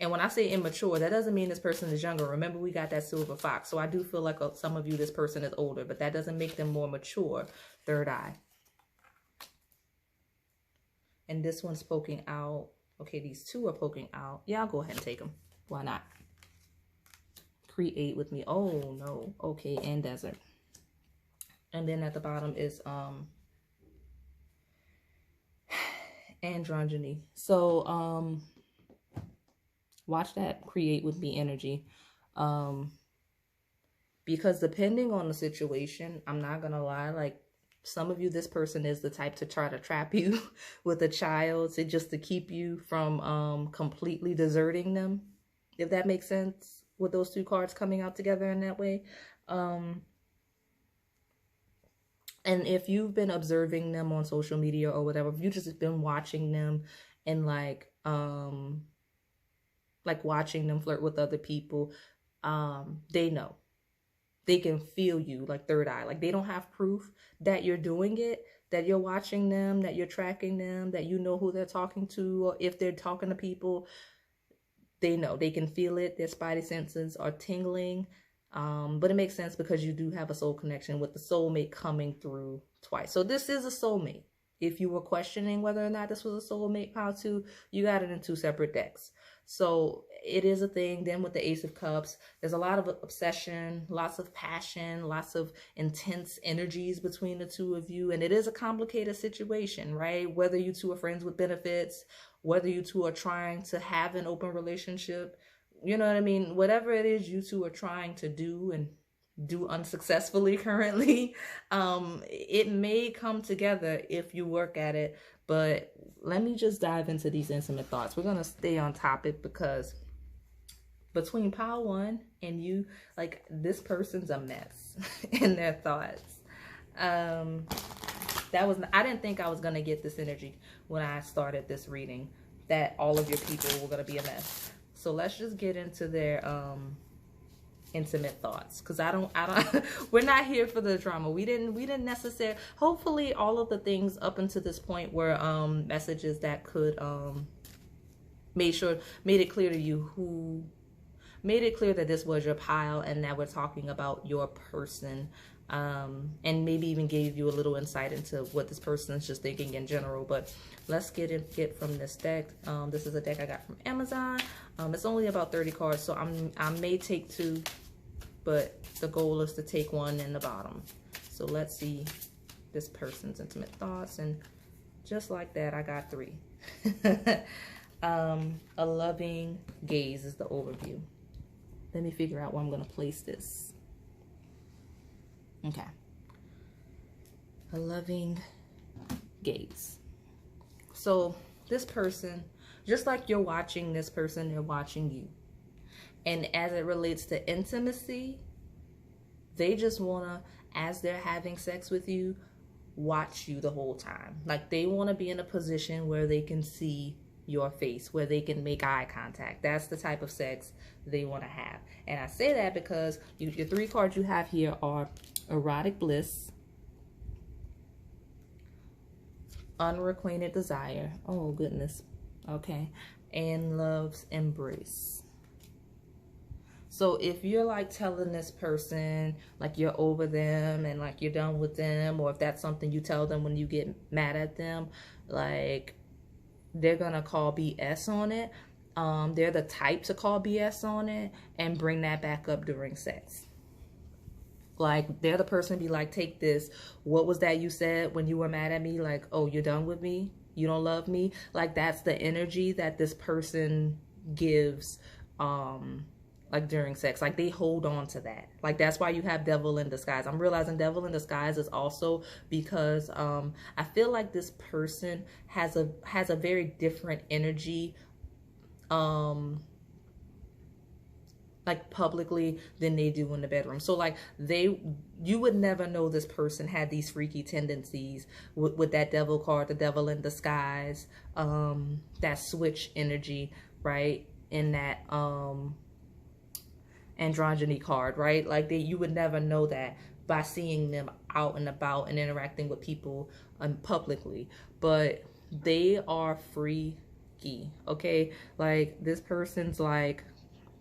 Speaker 1: when I say immature, that doesn't mean this person is younger. Remember, we got that Silver Fox. So I do feel like some of you, this person is older, but that doesn't make them more mature. Third eye. And this one's poking out. Okay, these two are poking out. Yeah, I'll go ahead and take them. Why not? Create with me. Oh, no. Okay, and desert. And then at the bottom is androgyny. So, watch that create with me energy. Because depending on the situation, I'm not going to lie, like, some of you, this person is the type to try to trap you with a child just to keep you from completely deserting them, if that makes sense, with those two cards coming out together in that way. And if you've been observing them on social media or whatever, if you've just been watching them and like like watching them flirt with other people, they know. They can feel you, like third eye. Like they don't have proof that you're doing it, that you're watching them, that you're tracking them, that you know who they're talking to, or if they're talking to people, they know. They can feel it. Their spidey senses are tingling. But it makes sense because you do have a soul connection with the soulmate coming through twice. So this is a soulmate. If you were questioning whether or not this was a soulmate pile 2, you got it in 2 separate decks. So it is a thing. Then with the Ace of Cups, there's a lot of obsession, lots of passion, lots of intense energies between the two of you. And it is a complicated situation, right? Whether you two are friends with benefits, whether you two are trying to have an open relationship, you know what I mean? Whatever it is you two are trying to do and do unsuccessfully currently, it may come together if you work at it. But let me just dive into these intimate thoughts. We're going to stay on topic because between pile 1 and you, like, this person's a mess in their thoughts. I didn't think I was going to get this energy when I started this reading, that all of your people were going to be a mess. So let's just get into their intimate thoughts, because I don't we're not here for the drama. We didn't necessarily, hopefully all of the things up until this point were messages that could made it clear to you made it clear that this was your pile and that we're talking about your person, and maybe even gave you a little insight into what this person is just thinking in general. But let's get from this deck. This is a deck I got from Amazon. It's only about 30 cards, so I may take 2, but the goal is to take 1 in the bottom. So let's see this person's intimate thoughts, and just like that, I got 3. A loving gaze is the overview. Let me figure out where I'm going to place this. Okay. A loving gaze. So this person, just like you're watching this person, they're watching you. And as it relates to intimacy, they just want to, as they're having sex with you, watch you the whole time. Like they want to be in a position where they can see your face, where they can make eye contact. That's the type of sex they want to have. And I say that because your 3 cards you have here are erotic bliss, unrequited desire, oh goodness, okay, and love's embrace. So if you're like telling this person like you're over them and like you're done with them, or if that's something you tell them when you get mad at them, like they're gonna call BS on it. They're the type to call BS on it and bring that back up during sex. Like they're the person to be like, take this. What was that you said when you were mad at me? Like, oh, you're done with me? You don't love me? Like that's the energy that this person gives like during sex. Like they hold on to that. Like that's why you have devil in disguise. I'm realizing devil in disguise is also because I feel like this person has a very different energy like publicly than they do in the bedroom. So like you would never know this person had these freaky tendencies with that devil card, the devil in disguise, that switch energy, right? In that androgyny card, right? Like you would never know that by seeing them out and about and interacting with people publicly. But they are freaky, okay? Like this person's like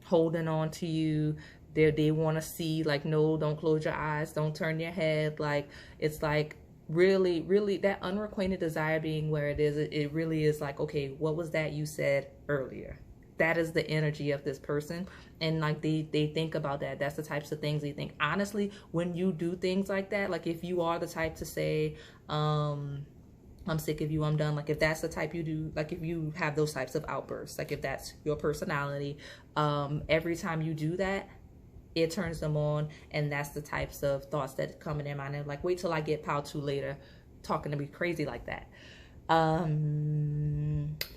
Speaker 1: holding on to you. They want to see, like, no, don't close your eyes, don't turn your head. Like it's like really that unrequited desire being where it is, it really is like, okay, what was that you said earlier? That is the energy of this person. And like they think about that. That's the types of things they think. Honestly, when you do things like that, like if you are the type to say I'm sick of you, I'm done, like if that's the type you do, like if you have those types of outbursts, like if that's your personality, every time you do that, it turns them on. And that's the types of thoughts that come in their mind. And like, wait till I get pile 2 later talking to me crazy like that.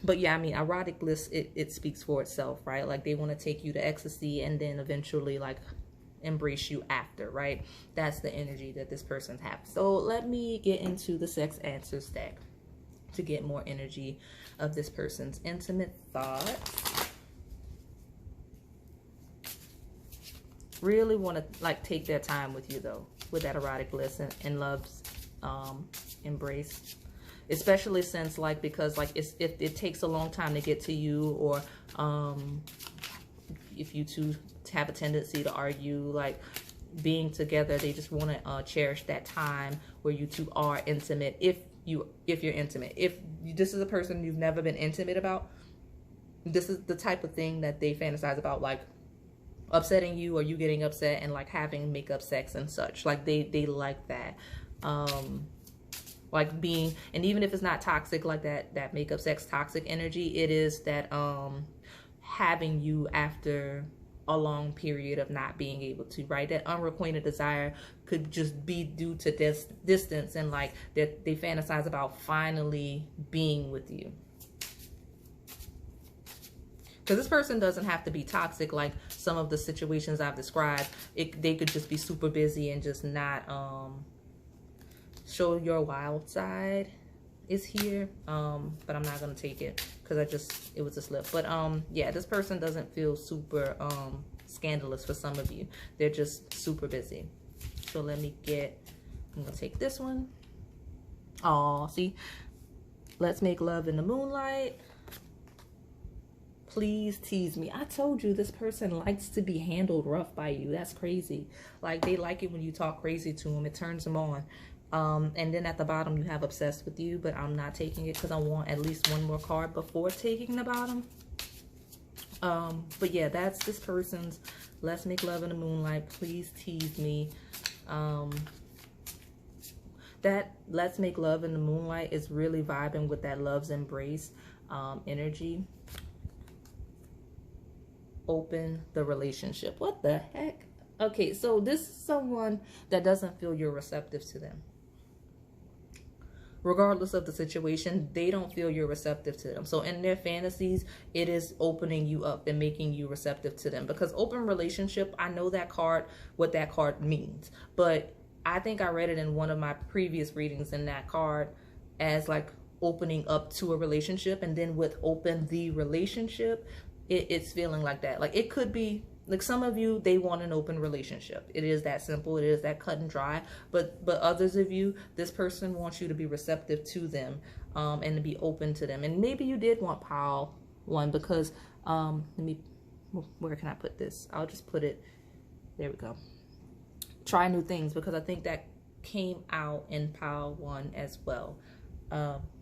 Speaker 1: But yeah, I mean, erotic bliss, it speaks for itself, right? Like they want to take you to ecstasy and then eventually like embrace you after, right? That's the energy that this person has. So let me get into the sex answers deck to get more energy of this person's intimate thoughts. Really want to like take their time with you though, with that erotic bliss and love's embrace. Especially since like, because like it takes a long time to get to you, or if you two have a tendency to argue, like being together, they just want to cherish that time where you two are intimate. If you're intimate, if this is a person you've never been intimate about, this is the type of thing that they fantasize about, like upsetting you or you getting upset and like having makeup sex and such. Like they like that. Like being, and even if it's not toxic like that makeup sex toxic energy, it is that having you after a long period of not being able to, right? That unrequited desire could just be due to this distance, and like that they fantasize about finally being with you. Because this person doesn't have to be toxic like some of the situations I've described. They could just be super busy and just not show your wild side is here. But I'm not gonna take it because it was a slip. But yeah, this person doesn't feel super scandalous for some of you. They're just super busy. So let me I'm gonna take this one. Oh, see, let's make love in the moonlight. Please tease me. I told you this person likes to be handled rough by you. That's crazy. Like they like it when you talk crazy to them. It turns them on. And then at the bottom you have obsessed with you, but I'm not taking it because I want at least one more card before taking the bottom. But yeah, that's this person's let's make love in the moonlight. Please tease me. That let's make love in the moonlight is really vibing with that love's embrace energy. Open the relationship. What the heck? Okay, so this is someone that doesn't feel you're receptive to them. Regardless of the situation, they don't feel you're receptive to them. So in their fantasies, it is opening you up and making you receptive to them. Because open relationship, I know that card, what that card means. But I think I read it in one of my previous readings in that card as like opening up to a relationship. And then with open the relationship, it's feeling like that. Like it could be, like some of you, they want an open relationship. It is that simple. It is that cut and dry. But others of you, this person wants you to be receptive to them and to be open to them. And maybe you did want pile one because, where can I put this? I'll just put it, there we go. Try new things, because I think that came out in pile one as well.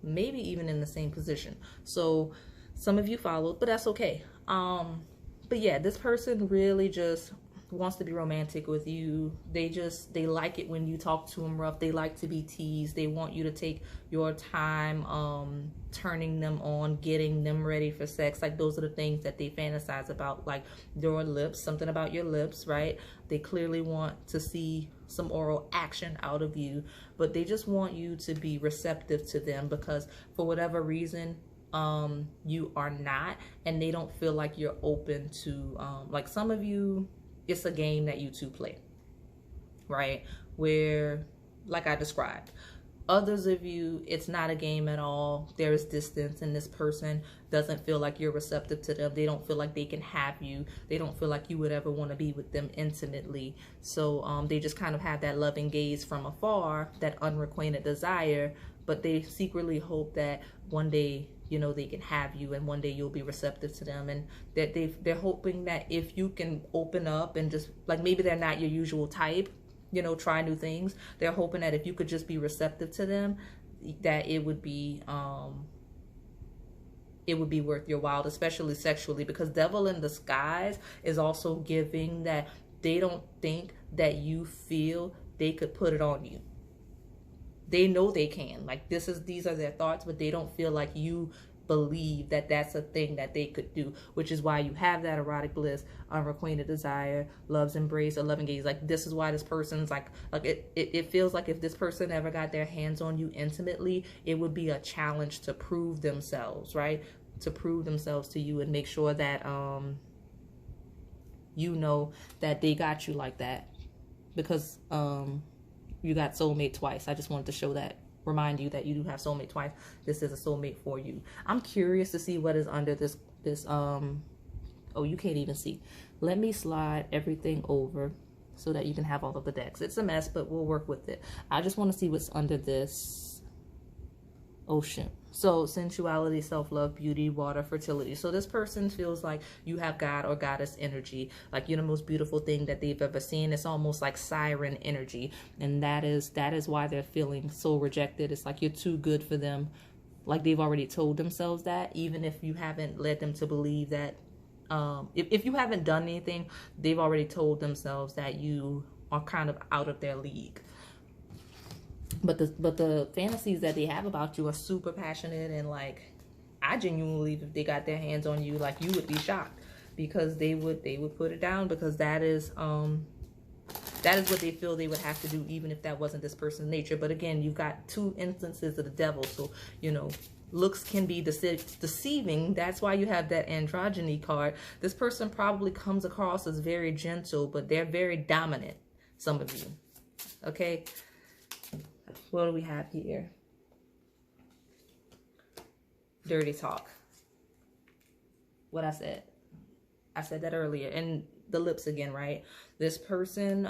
Speaker 1: Maybe even in the same position. So some of you followed, but that's okay. But yeah, this person really just wants to be romantic with you. They like it when you talk to them rough. They like to be teased. They want you to take your time turning them on, getting them ready for sex. Like those are the things that they fantasize about, like your lips, something about your lips, right? They clearly want to see some oral action out of you, but they just want you to be receptive to them, because for whatever reason, you are not, and they don't feel like you're open to, like some of you, it's a game that you two play, right? Where, like I described, others of you, it's not a game at all. There is distance, and this person doesn't feel like you're receptive to them. They don't feel like they can have you. They don't feel like you would ever want to be with them intimately. So they just kind of have that loving gaze from afar, that unrequited desire, but they secretly hope that one day, you know, they can have you, and one day you'll be receptive to them, and that they're hoping that if you can open up and just, like, maybe they're not your usual type, you know, try new things. They're hoping that if you could just be receptive to them, that it would be worth your while, especially sexually, because Devil in Disguise is also giving that they don't think that you feel they could put it on you. They know they can. Like, these are their thoughts, but they don't feel like you believe that that's a thing that they could do, which is why you have that erotic bliss, unrequited desire, love's embrace, a loving gaze. Like, this is why this person's like it feels like if this person ever got their hands on you intimately, it would be a challenge to prove themselves, right? To prove themselves to you and make sure that you know that they got you like that, because you got soulmate twice. I just wanted to show that, remind you that you do have soulmate twice. This is a soulmate for you. I'm curious to see what is under this oh, you can't even see. Let me slide everything over so that you can have all of the decks. It's a mess, but we'll work with it. I just want to see what's under this ocean. So sensuality, self-love, beauty, water, fertility. So this person feels like you have God or goddess energy, like you're the most beautiful thing that they've ever seen. It's almost like siren energy, and that is why they're feeling so rejected. It's like you're too good for them. Like they've already told themselves that, even if you haven't led them to believe that. If you haven't done anything, they've already told themselves that you are kind of out of their league. But the fantasies that they have about you are super passionate, and like I genuinely believe if they got their hands on you, like you would be shocked, because they would put it down, because that is what they feel they would have to do, even if that wasn't this person's nature. But again, you've got two instances of the devil, so you know looks can be deceiving. That's why you have that androgyny card. This person probably comes across as very gentle, but they're very dominant, some of you. Okay. What do we have here? Dirty talk. What I said that earlier. And the lips again, right? This person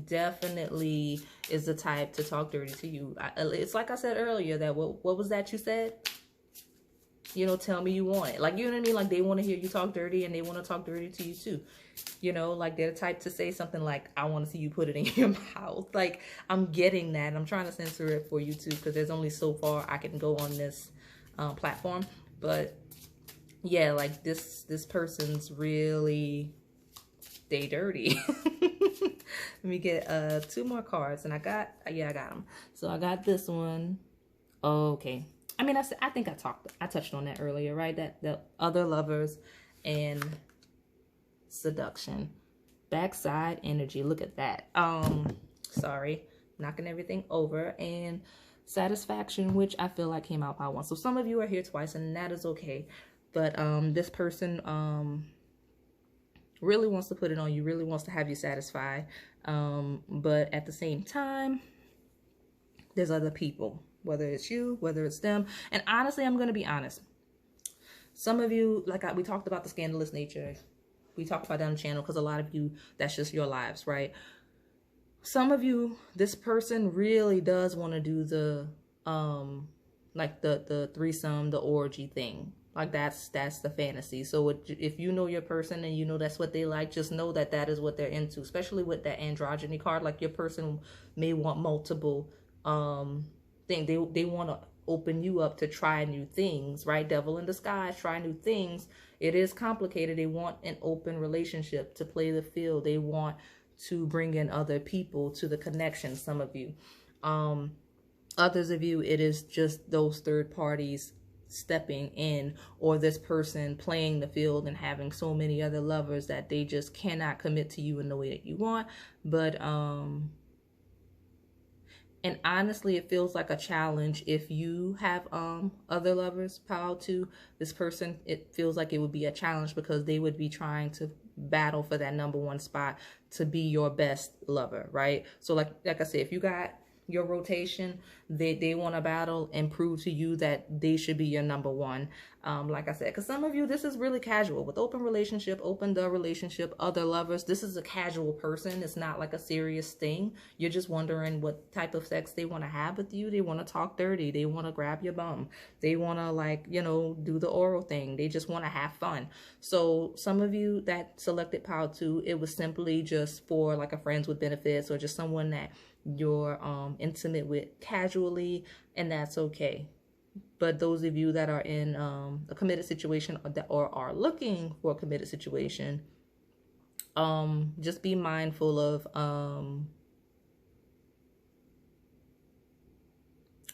Speaker 1: definitely is the type to talk dirty to you. It's like I said earlier, that what was that you said? You know, tell me you want it. Like, you know what I mean? Like, they want to hear you talk dirty, and they want to talk dirty to you too. You know, like they're the type to say something like, I want to see you put it in your mouth. Like, I'm getting that. I'm trying to censor it for you too, because there's only so far I can go on this platform. But yeah, like this person's really, they dirty. Let me get 2 more cards, and I got them. So I got this one. Okay. I mean, I think I touched on that earlier, right? That the other lovers and seduction, backside energy. Look at that. Sorry, knocking everything over, and satisfaction, which I feel like came out by 1. So some of you are here twice, and that is okay. But this person really wants to put it on you, really wants to have you satisfied. But at the same time, there's other people. Whether it's you, whether it's them. And honestly, I'm going to be honest. Some of you, like we talked about the scandalous nature. We talked about that on the channel, because a lot of you, that's just your lives, right? Some of you, this person really does want to do the, like the threesome, the orgy thing. Like that's the fantasy. So if you know your person and you know that's what they like, just know that that is what they're into, especially with that androgyny card. Like your person may want multiple, they want to open you up to try new things, right? Devil in disguise, try new things. It is complicated. They want an open relationship, to play the field. They want to bring in other people to the connection. Some of you, others of you, it is just those third parties stepping in, or this person playing the field and having so many other lovers that they just cannot commit to you in the way that you want. But and honestly, it feels like a challenge if you have other lovers piled to this person. It feels like it would be a challenge, because they would be trying to battle for that #1 spot to be your best lover, right? So like I said, if you got your rotation, they want to battle and prove to you that they should be your #1. Like I said, because some of you, this is really casual with open relationship, open the relationship, other lovers. This is a casual person. It's not like a serious thing. You're just wondering what type of sex they want to have with you. They want to talk dirty. They want to grab your bum. They want to, like, you know, do the oral thing. They just want to have fun. So some of you that selected pile 2, it was simply just for like a friends with benefits, or just someone that you're intimate with casually, and that's okay. But those of you that are in a committed situation, or are looking for a committed situation, just be mindful of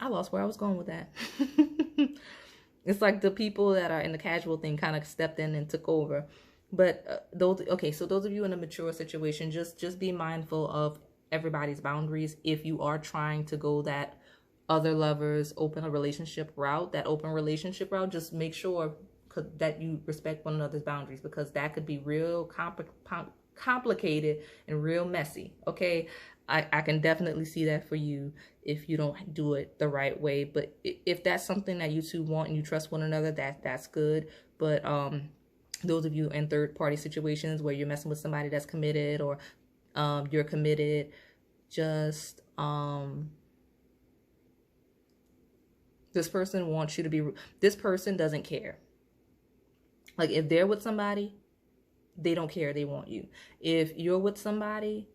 Speaker 1: I lost where I was going with that. It's like the people that are in the casual thing kind of stepped in and took over. But so those of you in a mature situation, just be mindful of everybody's boundaries. If you are trying to go that other lovers open a relationship route, just make sure that you respect one another's boundaries, because that could be real complicated and real messy. Okay, I can definitely see that for you if you don't do it the right way. But if that's something that you two want and you trust one another, that's good. But those of you in third-party situations where you're messing with somebody that's committed, or you're committed, just this person wants you to be, this person doesn't care. Like, if they're with somebody, they don't care, they want you. If you're with somebody,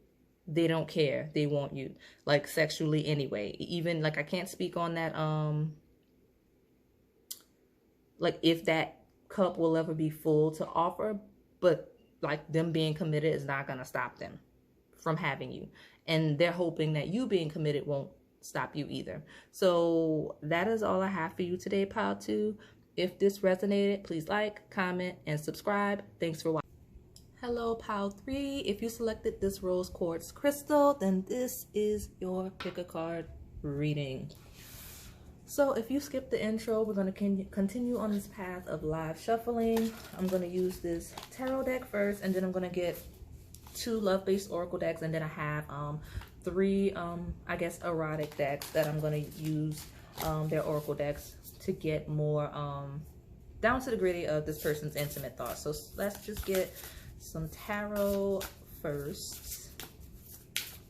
Speaker 1: they don't care, they want you, like sexually anyway. Even like, I can't speak on that, like if that cup will ever be full to offer, but like them being committed is not gonna stop them from having you, and they're hoping that you being committed won't stop you either. So that is all I have for you today, pile 2. If this resonated, please like, comment, and subscribe. Thanks for watching. Hello, pile 3. If you selected this rose quartz crystal, then this is your pick a card reading. So if you skip the intro, we're going to continue on this path of live shuffling. I'm going to use this tarot deck first, and then I'm going to get 2 love-based oracle decks, and then I have 3 I guess erotic decks that I'm going to use their oracle decks to get more down to the gritty of this person's intimate thoughts. So let's just get some tarot first.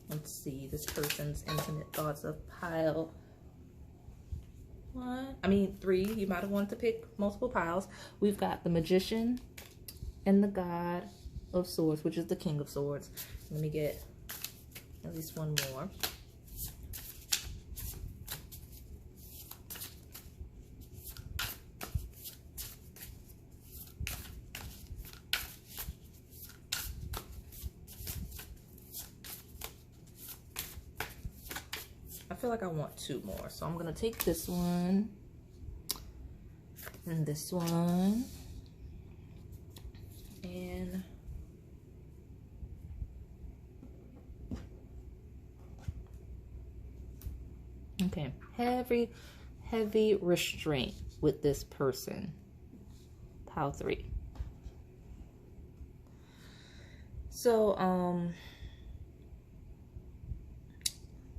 Speaker 1: Let's see this person's intimate thoughts of pile 3. You might have wanted to pick multiple piles. We've got the Magician and the God of Swords, which is the King of Swords. Let me get at least one more. I feel like I want 2 more, so I'm gonna take this one and this one, and okay, heavy restraint with this person, pile 3. So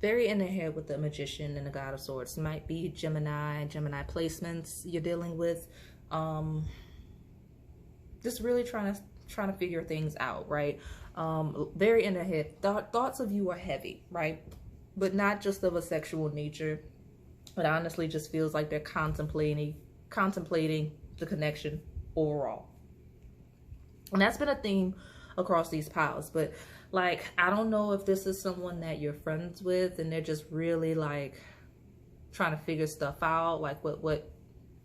Speaker 1: very in the head with the Magician and the God of Swords. Might be Gemini placements you're dealing with. Just really trying to figure things out, right? Very in the head. Thoughts of you are heavy, right? But not just of a sexual nature. It honestly just feels like they're contemplating the connection overall. And that's been a theme across these piles. But like, I don't know if this is someone that you're friends with and they're just really like trying to figure stuff out, like what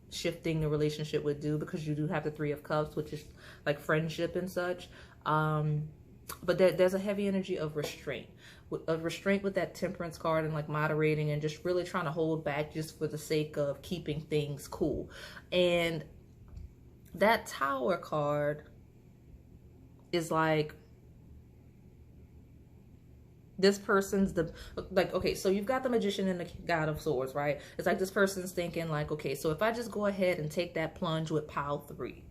Speaker 1: shifting the relationship would do, because you do have the 3 of Cups, which is like friendship and such. But there's a heavy energy of restraint. With that Temperance card, and like moderating and just really trying to hold back just for the sake of keeping things cool. And that Tower card is like, this person's okay, so you've got the Magician and the God of Swords, right? It's like this person's thinking like, okay, so if I just go ahead and take that plunge with pile 3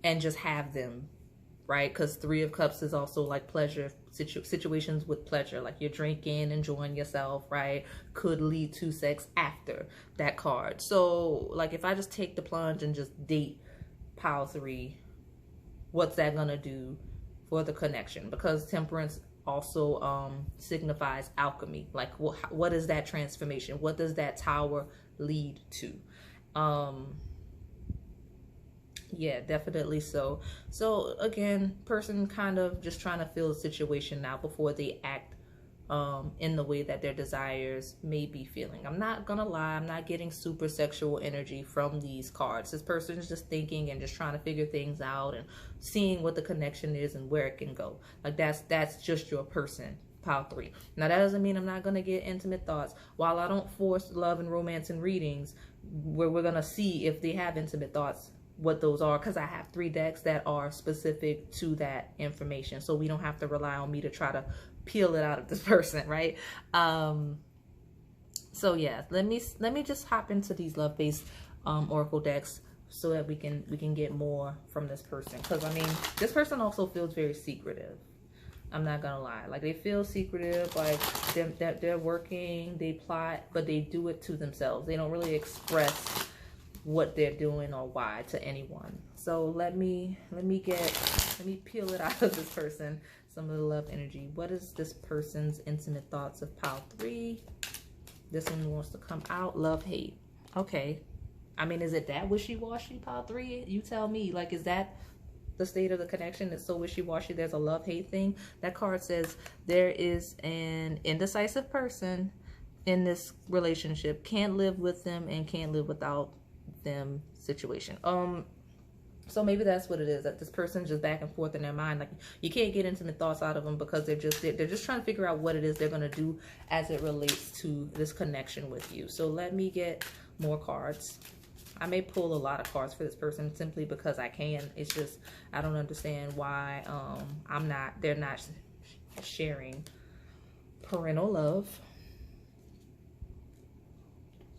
Speaker 1: and just have them, right? Because 3 of Cups is also like pleasure, situations with pleasure, like you're drinking, enjoying yourself, right? Could lead to sex after that card. So like, if I just take the plunge and just date pile 3, what's that gonna do for the connection? Because Temperance also signifies alchemy. Like, what is that transformation? What does that Tower lead to? Yeah, definitely so. So again, person kind of just trying to feel the situation now before they act in the way that their desires may be feeling. I'm not gonna lie, I'm not getting super sexual energy from these cards. This person is just thinking and just trying to figure things out and seeing what the connection is and where it can go. Like, that's just your person, pile 3. Now that doesn't mean I'm not gonna get intimate thoughts. While I don't force love and romance in readings, where we're gonna see if they have intimate thoughts, what those are, because I have 3 decks that are specific to that information, so we don't have to rely on me to try to peel it out of this person, right? So yeah, let me just hop into these love-based oracle decks so that we can get more from this person, because I mean, this person also feels very secretive. I'm not gonna lie, like they feel secretive, like they're working, they plot, but they do it to themselves. They don't really express what they're doing or why to anyone. So let me peel it out of this person. Some of the love energy. What is this person's intimate thoughts of pile 3? This one wants to come out. Love, hate. Okay. I mean, is it that wishy-washy, pile 3? You tell me. Like, is that the state of the connection? It's so wishy-washy. There's a love-hate thing. That card says there is an indecisive person in this relationship. Can't live with them and can't live without them situation. So maybe that's what it is, that this person's just back and forth in their mind. Like, you can't get intimate thoughts out of them because they're just trying to figure out what it is they're going to do as it relates to this connection with you. So let me get more cards. I may pull a lot of cards for this person simply because I can. It's just, I don't understand why they're not sharing parental love.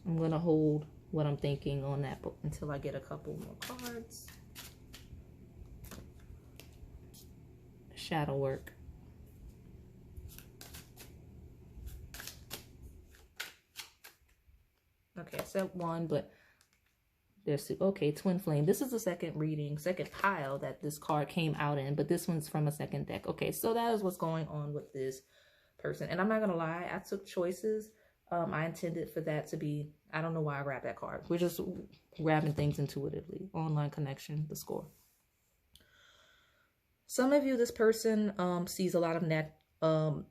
Speaker 1: I'm going to hold what I'm thinking on that book until I get a couple more cards. Shadow work. Okay, I said one, but there's two. Okay, twin flame. This is the second reading, second pile that this card came out in, but this one's from a second deck. Okay, so that is what's going on with this person. And I'm not gonna lie, I took choices. I intended for that to be, I don't know why I grabbed that card. We're just grabbing things intuitively. Online connection, the score. Some of you, this person sees a lot of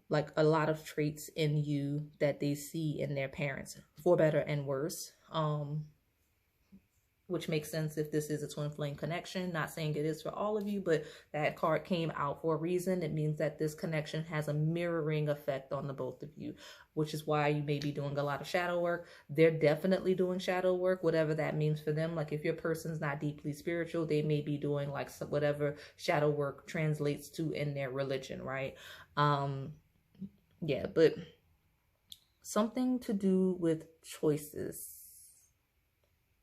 Speaker 1: like a lot of traits in you that they see in their parents, for better and worse. Which makes sense if this is a twin flame connection. Not saying it is for all of you, but that card came out for a reason. It means that this connection has a mirroring effect on the both of you, which is why you may be doing a lot of shadow work. They're definitely doing shadow work, whatever that means for them. Like if your person's not deeply spiritual, they may be doing like whatever shadow work translates to in their religion, right? Yeah, but something to do with choices.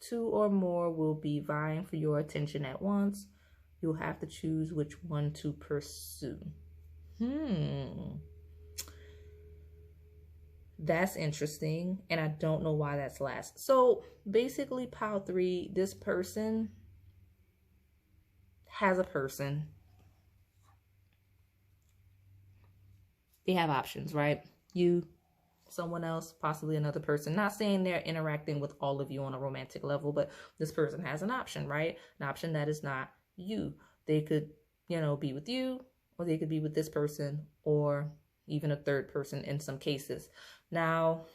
Speaker 1: 2 or more will be vying for your attention at once. You'll have to choose which one to pursue. That's interesting, and I don't know why that's last. So basically, pile 3, this person has a person. They have options, right? You, someone else, possibly another person. Not saying they're interacting with all of you on a romantic level, but this person has an option, right? An option that is not you. They could, you know, be with you, or they could be with this person, or even a third person in some cases. Now,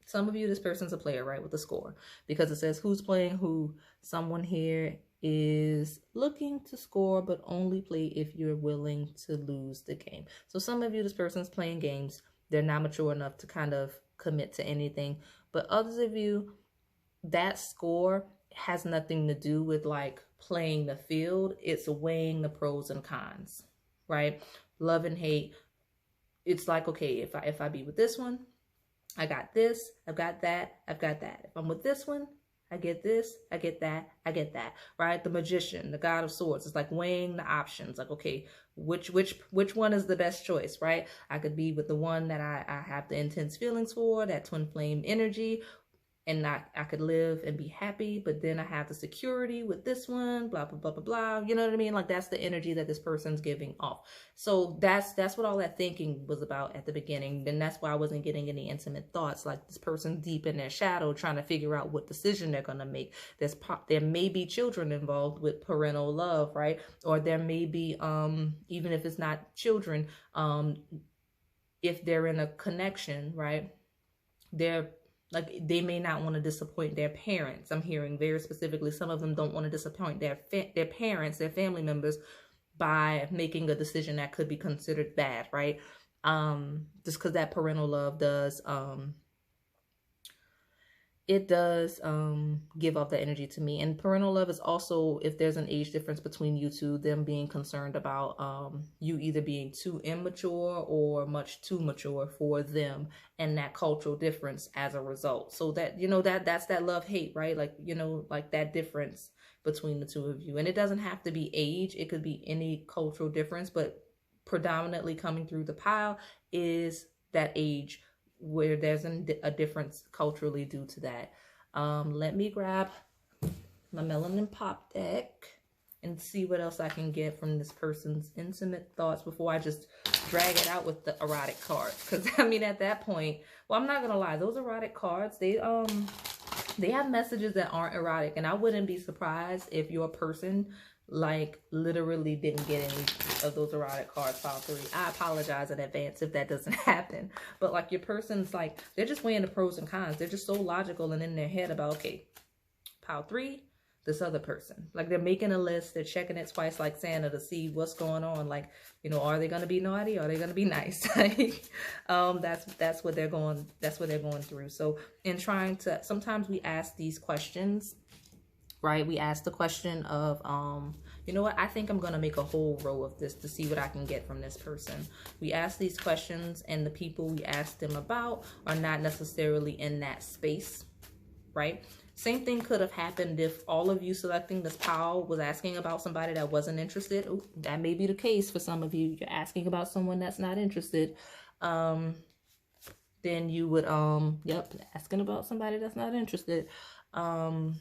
Speaker 1: some of you, this person's a player, right, with the score, because it says who's playing who. Someone here is looking to score, but only play if you're willing to lose the game. So some of you, this person's playing games. They're not mature enough to kind of commit to anything. But others of you, that score has nothing to do with like playing the field. It's weighing the pros and cons, right? Love and hate. It's like, okay, if I be with this one, I got this, I've got that, I've got that. If I'm with this one, I get this, I get that, I get that, right? The magician, the god of swords. It's like weighing the options. Like, okay, which one is the best choice, right? I could be with the one that I have the intense feelings for, that twin flame energy, and I could live and be happy, but then I have the security with this one, blah, blah, blah, blah, blah. You know what I mean? Like that's the energy that this person's giving off. So that's what all that thinking was about at the beginning. And that's why I wasn't getting any intimate thoughts. Like this person deep in their shadow trying to figure out what decision they're going to make. There may be children involved with parental love, right? Or there may be, even if it's not children, if they're in a connection, right? They may not want to disappoint their parents. I'm hearing very specifically, some of them don't want to disappoint their parents, their family members, by making a decision that could be considered bad, right? Just because that parental love does, it does give off that energy to me. And parental love is also, if there's an age difference between you two, them being concerned about you either being too immature or much too mature for them, and that cultural difference as a result. So that, you know, that's that love-hate, right? Like, you know, like that difference between the two of you. And it doesn't have to be age. It could be any cultural difference, but predominantly coming through the pile is that age where there's a difference culturally due to that. Let me grab my Melanin Pop deck and see what else I can get from this person's intimate thoughts before I just drag it out with the erotic cards. Because, I mean, at that point, well, I'm not going to lie. Those erotic cards, they have messages that aren't erotic. And I wouldn't be surprised if your person, like, literally didn't get any of those erotic cards, pile 3. I apologize in advance if that doesn't happen. But, like, your person's, like, they're just weighing the pros and cons. They're just so logical and in their head about, okay, pile 3, this other person. Like, they're making a list, they're checking it twice like Santa to see what's going on. Like, you know, are they gonna be naughty? Are they gonna be nice? Like, that's what they're going through. So in trying to, sometimes we ask these questions, right? We ask the question of, you know what, I think I'm gonna make a whole row of this to see what I can get from this person. We ask these questions and the people we ask them about are not necessarily in that space, right? Same thing could have happened if all of you selecting this pile was asking about somebody that wasn't interested. Ooh, that may be the case for some of you. You're asking about someone that's not interested. Then you would, yep, asking about somebody that's not interested. And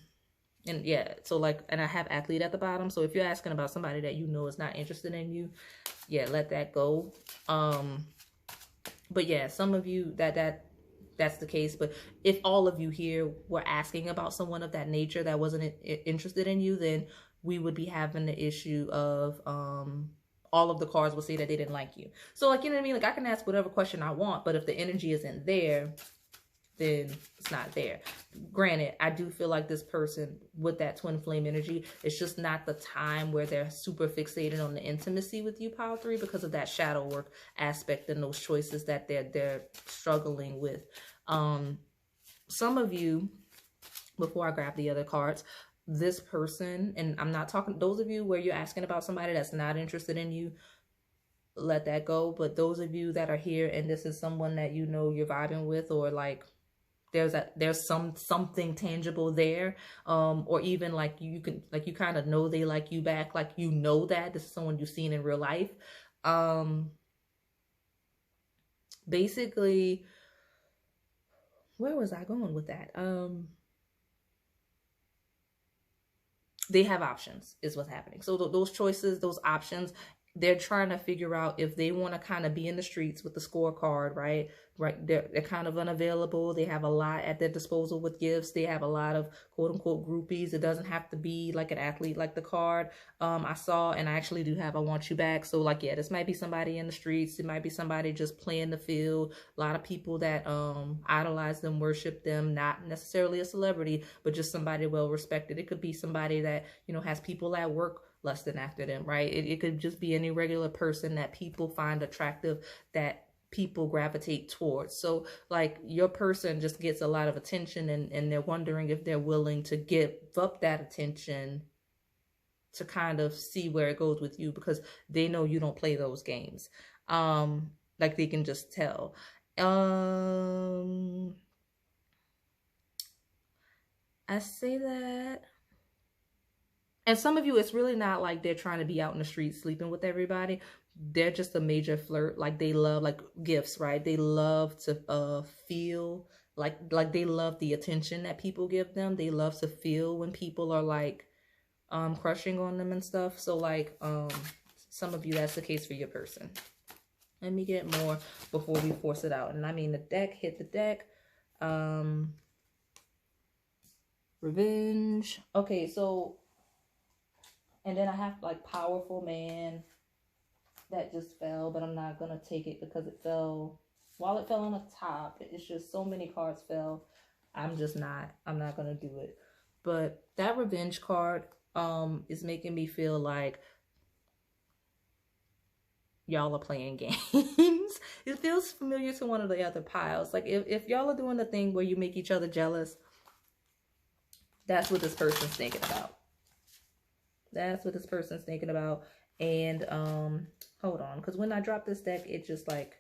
Speaker 1: yeah, so like, and I have athlete at the bottom. So if you're asking about somebody that you know is not interested in you, yeah, let that go. But yeah, some of you that's the case. But if all of you here were asking about someone of that nature that wasn't interested in you, then we would be having the issue of all of the cards will say that they didn't like you. So like, you know what I mean? Like, I can ask whatever question I want, but if the energy isn't there, then it's not there. Granted, I do feel like this person with that twin flame energy, it's just not the time where they're super fixated on the intimacy with you, pile 3, because of that shadow work aspect and those choices that they're struggling with. Some of you, before I grab the other cards, this person, and I'm not talking, those of you where you're asking about somebody that's not interested in you, let that go. But those of you that are here and this is someone that you know you're vibing with, or like there's something tangible there, or even like you kind of know they like you back, like you know that this is someone you've seen in real life. Basically, where was I going with that? They have options is what's happening. So those choices, those options, they're trying to figure out if they want to kind of be in the streets with the scorecard, right? Right. They're kind of unavailable. They have a lot at their disposal with gifts. They have a lot of quote unquote groupies. It doesn't have to be like an athlete like the card I saw, and I actually do have I Want You Back. So like, yeah, this might be somebody in the streets. It might be somebody just playing the field. A lot of people that idolize them, worship them, not necessarily a celebrity, but just somebody well respected. It could be somebody that, you know, has people at work lusting after them, right? It could just be any regular person that people find attractive, that people gravitate towards. So like, your person just gets a lot of attention, and they're wondering if they're willing to give up that attention to kind of see where it goes with you, because they know you don't play those games. Like, they can just tell. I say that. And some of you, it's really not like they're trying to be out in the street sleeping with everybody. They're just a major flirt. Like, they love like gifts, right? They love to feel like they love the attention that people give them. They love to feel when people are like crushing on them and stuff. So like some of you, that's the case for your person. Let me get more before we force it out. And I mean, the deck hit the deck. Revenge. Okay, so, and then I have like Powerful Man. That just fell, but I'm not gonna take it because it fell, while it fell on the top, it's just so many cards fell. I'm not gonna do it. But that Revenge card is making me feel like y'all are playing games. It feels familiar to one of the other piles. Like, if y'all are doing the thing where you make each other jealous, that's what this person's thinking about. That's what this person's thinking about. And hold on, because when I dropped this deck, it just like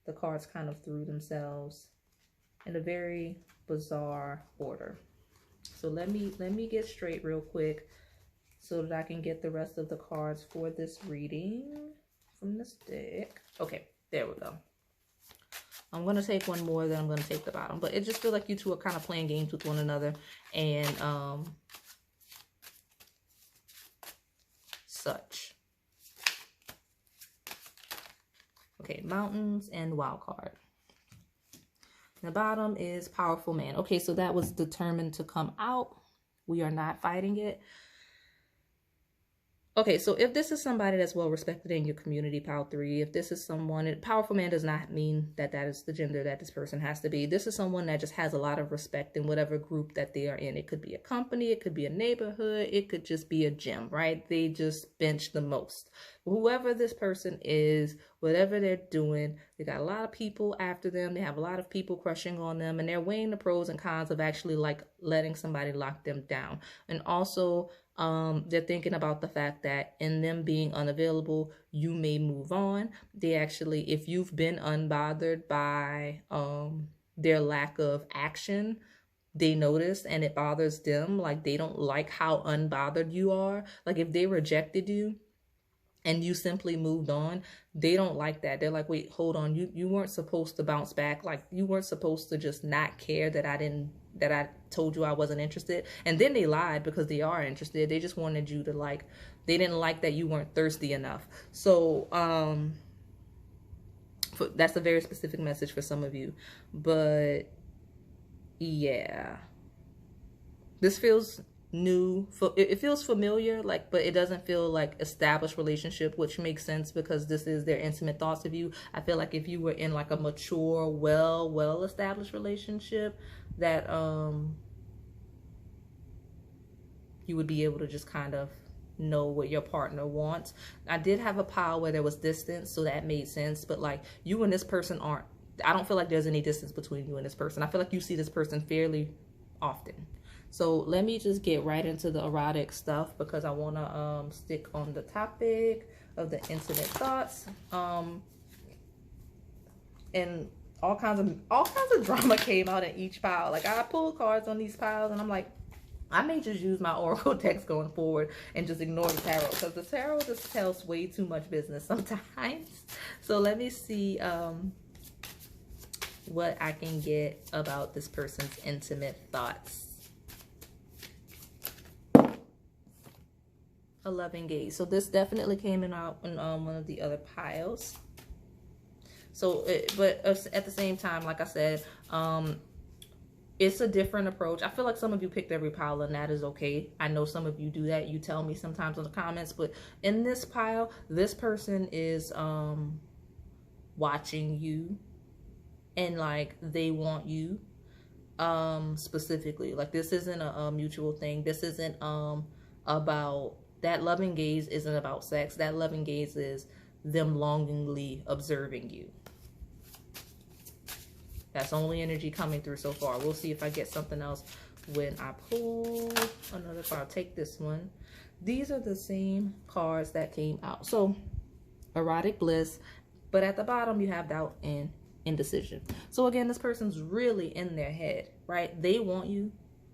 Speaker 1: the cards kind of threw themselves in a very bizarre order. So let me get straight real quick so that I can get the rest of the cards for this reading from this deck. Okay, there we go. I'm going to take one more, then I'm going to take the bottom. But it just feels like you two are kind of playing games with one another. And such. Okay, mountains and wild card. The bottom is powerful man. Okay, so that was determined to come out. We are not fighting it. Okay, so if this is somebody that's well respected in your community, pile 3, if this is someone, powerful man does not mean that that is the gender that this person has to be. This is someone that just has a lot of respect in whatever group that they are in. It could be a company, it could be a neighborhood, it could just be a gym, right? They just bench the most. Whoever this person is, whatever they're doing, they got a lot of people after them. They have a lot of people crushing on them, and they're weighing the pros and cons of actually like letting somebody lock them down. And also, they're thinking about the fact that in them being unavailable, you may move on. They actually, if you've been unbothered by their lack of action, they notice and it bothers them. Like they don't like how unbothered you are. Like if they rejected you and you simply moved on, they don't like that. They're like, wait, hold on. You weren't supposed to bounce back. Like you weren't supposed to just not care that I told you I wasn't interested. And then they lied because they are interested. They just wanted you to like, they didn't like that you weren't thirsty enough. So, that's a very specific message for some of you, but yeah, this feels new. It feels familiar, like, but it doesn't feel like established relationship, which makes sense because this is their intimate thoughts of you. I feel like if you were in like a mature, well established relationship, that you would be able to just kind of know what your partner wants. I did have a pile where there was distance, so that made sense, but like you and this person aren't, I don't feel like there's any distance between you and this person. I feel like you see this person fairly often. So let me just get right into the erotic stuff because I want to stick on the topic of the intimate thoughts. And all kinds of drama came out in each pile. Like I pulled cards on these piles and I'm like, I may just use my oracle text going forward and just ignore the tarot because the tarot just tells way too much business sometimes. So let me see what I can get about this person's intimate thoughts. A loving gaze. So this definitely came out in one of the other piles. So, but at the same time, like I said, it's a different approach. I feel like some of you picked every pile and that is okay. I know some of you do that. You tell me sometimes in the comments, but in this pile, this person is watching you and like they want you specifically. Like this isn't a mutual thing. This isn't about, that loving gaze isn't about sex. That loving gaze is them longingly observing you. That's only energy coming through so far. We'll see if I get something else when I pull another card. I'll take this one. These are the same cards that came out. So, erotic bliss, but at the bottom you have doubt and indecision. So again, this person's really in their head, right? They want you,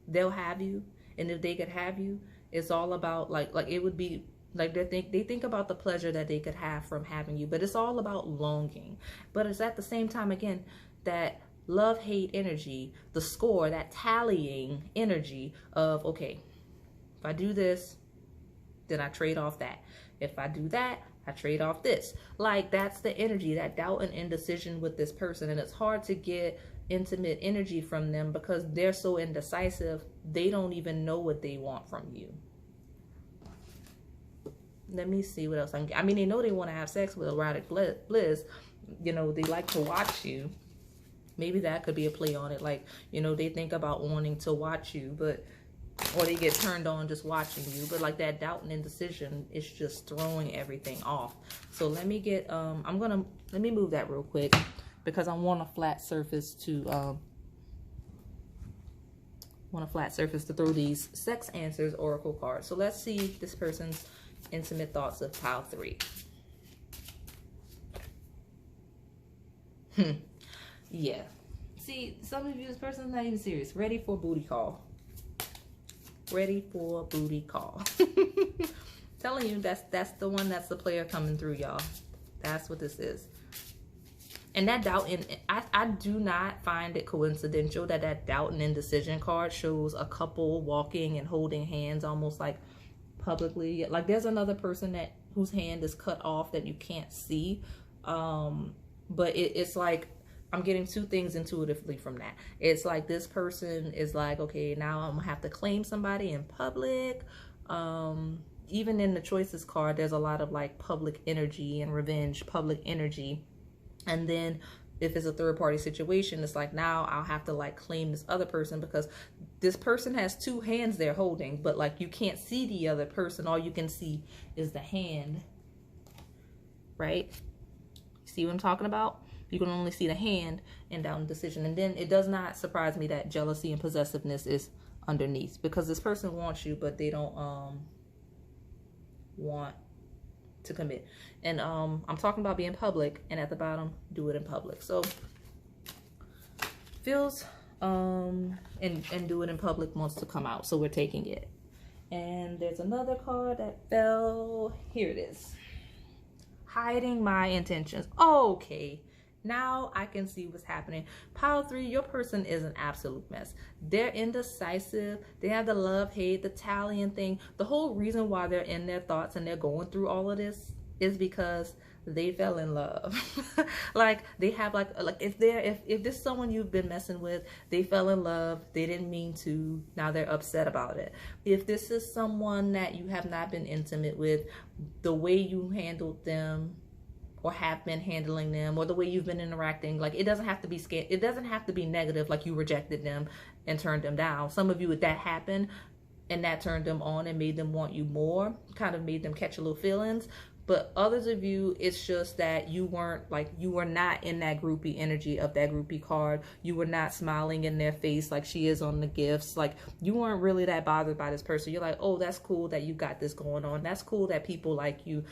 Speaker 1: they'll have you, and if they could have you, it's all about like it would be like they think about the pleasure that they could have from having you, but it's all about longing. But it's at the same time, again, that love-hate energy, the score, that tallying energy of, okay, if I do this, then I trade off that. If I do that, I trade off this. Like that's the energy, that doubt and indecision with this person. And it's hard to get intimate energy from them because they're so indecisive. They don't even know what they want from you. Let me see what else I can get. I mean, they know they want to have sex with erotic bliss. You know, they like to watch you. Maybe that could be a play on it. Like, you know, they think about wanting to watch you, but, or they get turned on just watching you. But like that doubt and indecision is just throwing everything off. So let me get, let me move that real quick because I want a flat surface to, throw these sex answers oracle cards. So let's see this person's intimate thoughts of pile 3. Yeah. See, some of you, this person's not even serious. Ready for a booty call. Ready for a booty call. Telling you that's the one, that's the player coming through, y'all. That's what this is. And that doubt, and I do not find it coincidental that that doubt and indecision card shows a couple walking and holding hands almost like publicly. Like there's another person that whose hand is cut off that you can't see. But it's like, I'm getting two things intuitively from that. It's like this person is like, okay, now I'm gonna have to claim somebody in public. Even in the choices card, there's a lot of like public energy and revenge, public energy. And then if it's a third party situation, it's like, now I'll have to like claim this other person because this person has two hands they're holding, but like you can't see the other person. All you can see is the hand, right? See what I'm talking about? You can only see the hand and down decision. And then it does not surprise me that jealousy and possessiveness is underneath, because this person wants you, but they don't want to commit. And I'm talking about being public, and at the bottom, do it in public. So feels and do it in public wants to come out, so we're taking it. And there's another card that fell. Here it is. Hiding my intentions. Okay, now I can see what's happening. Pile 3, your person is an absolute mess. They're indecisive. They have the love, hate, the tallying thing. The whole reason why they're in their thoughts and they're going through all of this is because they fell in love. Like they have like if this is someone you've been messing with, they fell in love, they didn't mean to, now they're upset about it. If this is someone that you have not been intimate with, the way you handled them or have been handling them, or the way you've been interacting, like it doesn't have to be scared, it doesn't have to be negative, like you rejected them and turned them down. Some of you, that happened and that turned them on and made them want you more, kind of made them catch a little feelings. But others of you, it's just that you weren't like, you were not in that groupie energy of that groupie card. You were not smiling in their face like she is on the gifts. Like you weren't really that bothered by this person. You're like, oh, that's cool that you got this going on. That's cool that people like you,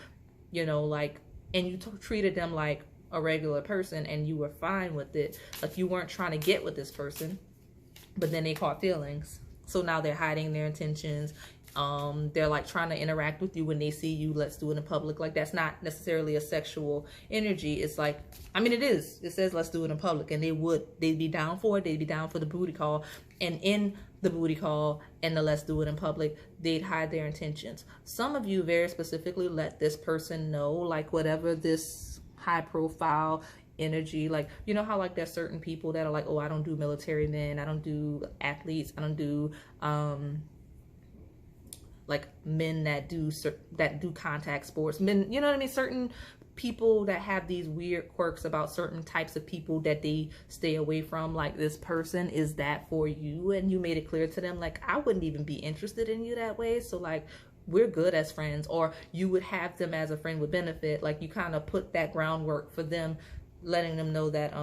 Speaker 1: you know, like, and you treated them like a regular person and you were fine with it. Like you weren't trying to get with this person, but then they caught feelings. So now they're hiding their intentions. They're like trying to interact with you when they see you. Let's do it in public. Like that's not necessarily a sexual energy. It's like, I mean, it is. It says let's do it in public, and they'd be down for it. They'd be down for the booty call, and in the booty call and the let's do it in public, they'd hide their intentions. Some of you very specifically let this person know, like whatever this high profile energy, like you know how like there's certain people that are like, oh, I don't do military men, I don't do athletes, I don't do like men that do contact sports, men, you know what I mean? Certain people that have these weird quirks about certain types of people that they stay away from. Like this person is that for you, and you made it clear to them, like I wouldn't even be interested in you that way, so like we're good as friends. Or you would have them as a friend with benefit. Like you kind of put that groundwork for them, letting them know that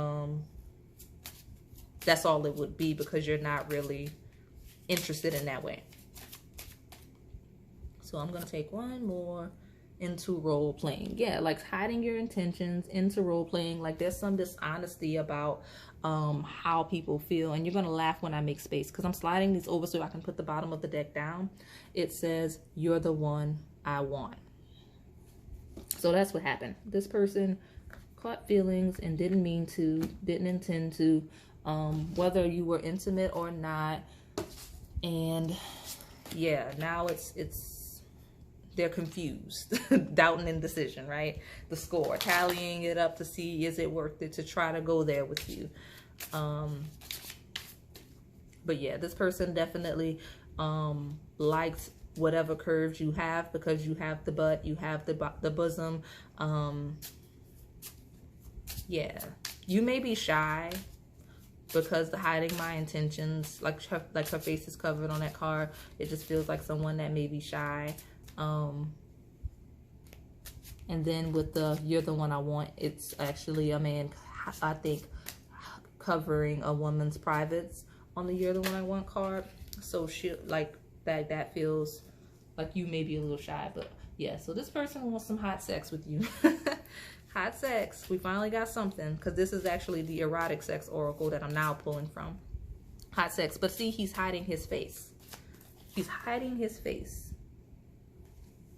Speaker 1: that's all it would be, because you're not really interested in that way. So I'm going to take one more into role playing. Yeah, like hiding your intentions into role playing. Like there's some dishonesty about how people feel. And you're going to laugh when I make space, because I'm sliding these over so I can put the bottom of the deck down. It says, you're the one I want. So that's what happened. This person caught feelings and didn't mean to, didn't intend to, whether you were intimate or not. And yeah, now they're confused, doubt and indecision, right? The score, tallying it up to see, is it worth it to try to go there with you? But yeah, this person definitely likes whatever curves you have, because you have the butt, you have the bosom. Yeah, you may be shy, because the hiding my intentions, like her face is covered on that card. It just feels like someone that may be shy. And then with the you're the one I want, it's actually a man, I think, covering a woman's privates on the you're the one I want card. So she like that feels like you may be a little shy. But yeah, so this person wants some hot sex with you. Hot sex. We finally got something, because this is actually the erotic sex oracle that I'm now pulling from. Hot sex. But see, he's hiding his face. He's hiding his face.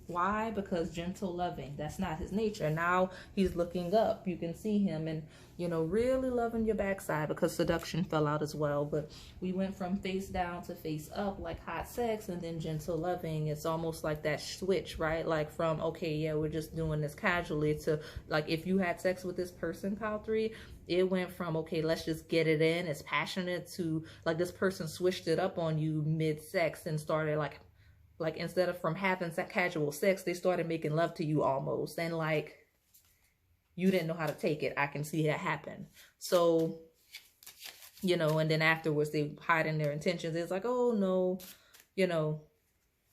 Speaker 1: Why? Because gentle, loving. That's not his nature. Now he's looking up. You can see him and, you know, really loving your backside because seduction fell out as well. But we went from face down to face up, like hot sex, and then gentle, loving. It's almost like that switch, right? Like from, okay, yeah, we're just doing this casually to, like, if you had sex with this person, pile 3, it went from, okay, let's just get it in. It's passionate to, like, this person switched it up on you mid-sex and started, like instead of from having casual sex, they started making love to you almost. And like, you didn't know how to take it. I can see that happen. So, you know, and then afterwards they hiding their intentions. It's like, oh no, you know,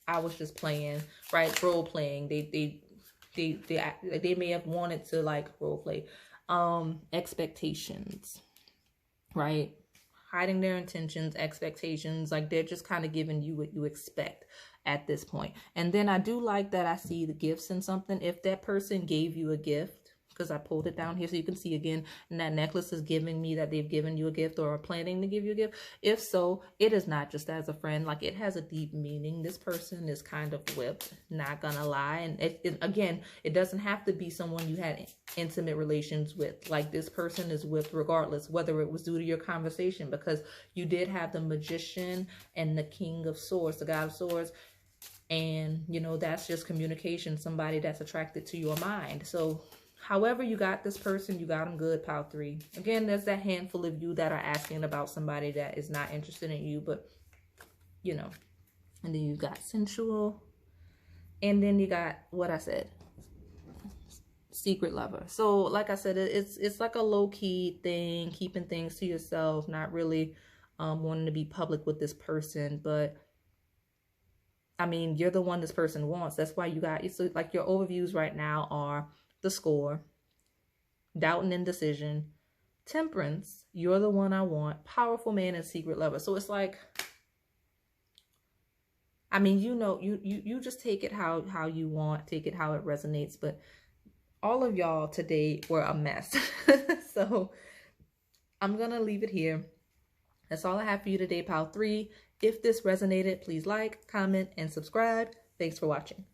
Speaker 1: I was just playing, right? Role playing. They may have wanted to like role play. Expectations, right? Hiding their intentions, expectations, like they're just kind of giving you what you expect at this point. And then I do like that I see the gifts in something. If that person gave you a gift, because I pulled it down here so you can see again, and that necklace is giving me that they've given you a gift or are planning to give you a gift. If so, it is not just as a friend. Like, it has a deep meaning. This person is kind of whipped, not gonna lie. And again, it doesn't have to be someone you had intimate relations with. Like, this person is whipped regardless, whether it was due to your conversation, because you did have the Magician and the King of Swords, the God of Swords. And, you know, that's just communication, somebody that's attracted to your mind. So however you got this person, you got them good, pile 3. Again, there's that handful of you that are asking about somebody that is not interested in you, but, you know. And then you got sensual. And then you got what I said, secret lover. So like I said, it's like a low-key thing, keeping things to yourself, not really wanting to be public with this person. But I mean, you're the one this person wants. That's why you got, so like your overviews right now are the Score, Doubt and Indecision, Temperance, You're the One I Want, Powerful Man, and Secret Lover. So it's like, I mean, you know, you just take it how you want, take it how it resonates. But all of y'all today were a mess. So I'm gonna leave it here. That's all I have for you today, pile 3. If this resonated, please like, comment, and subscribe. Thanks for watching.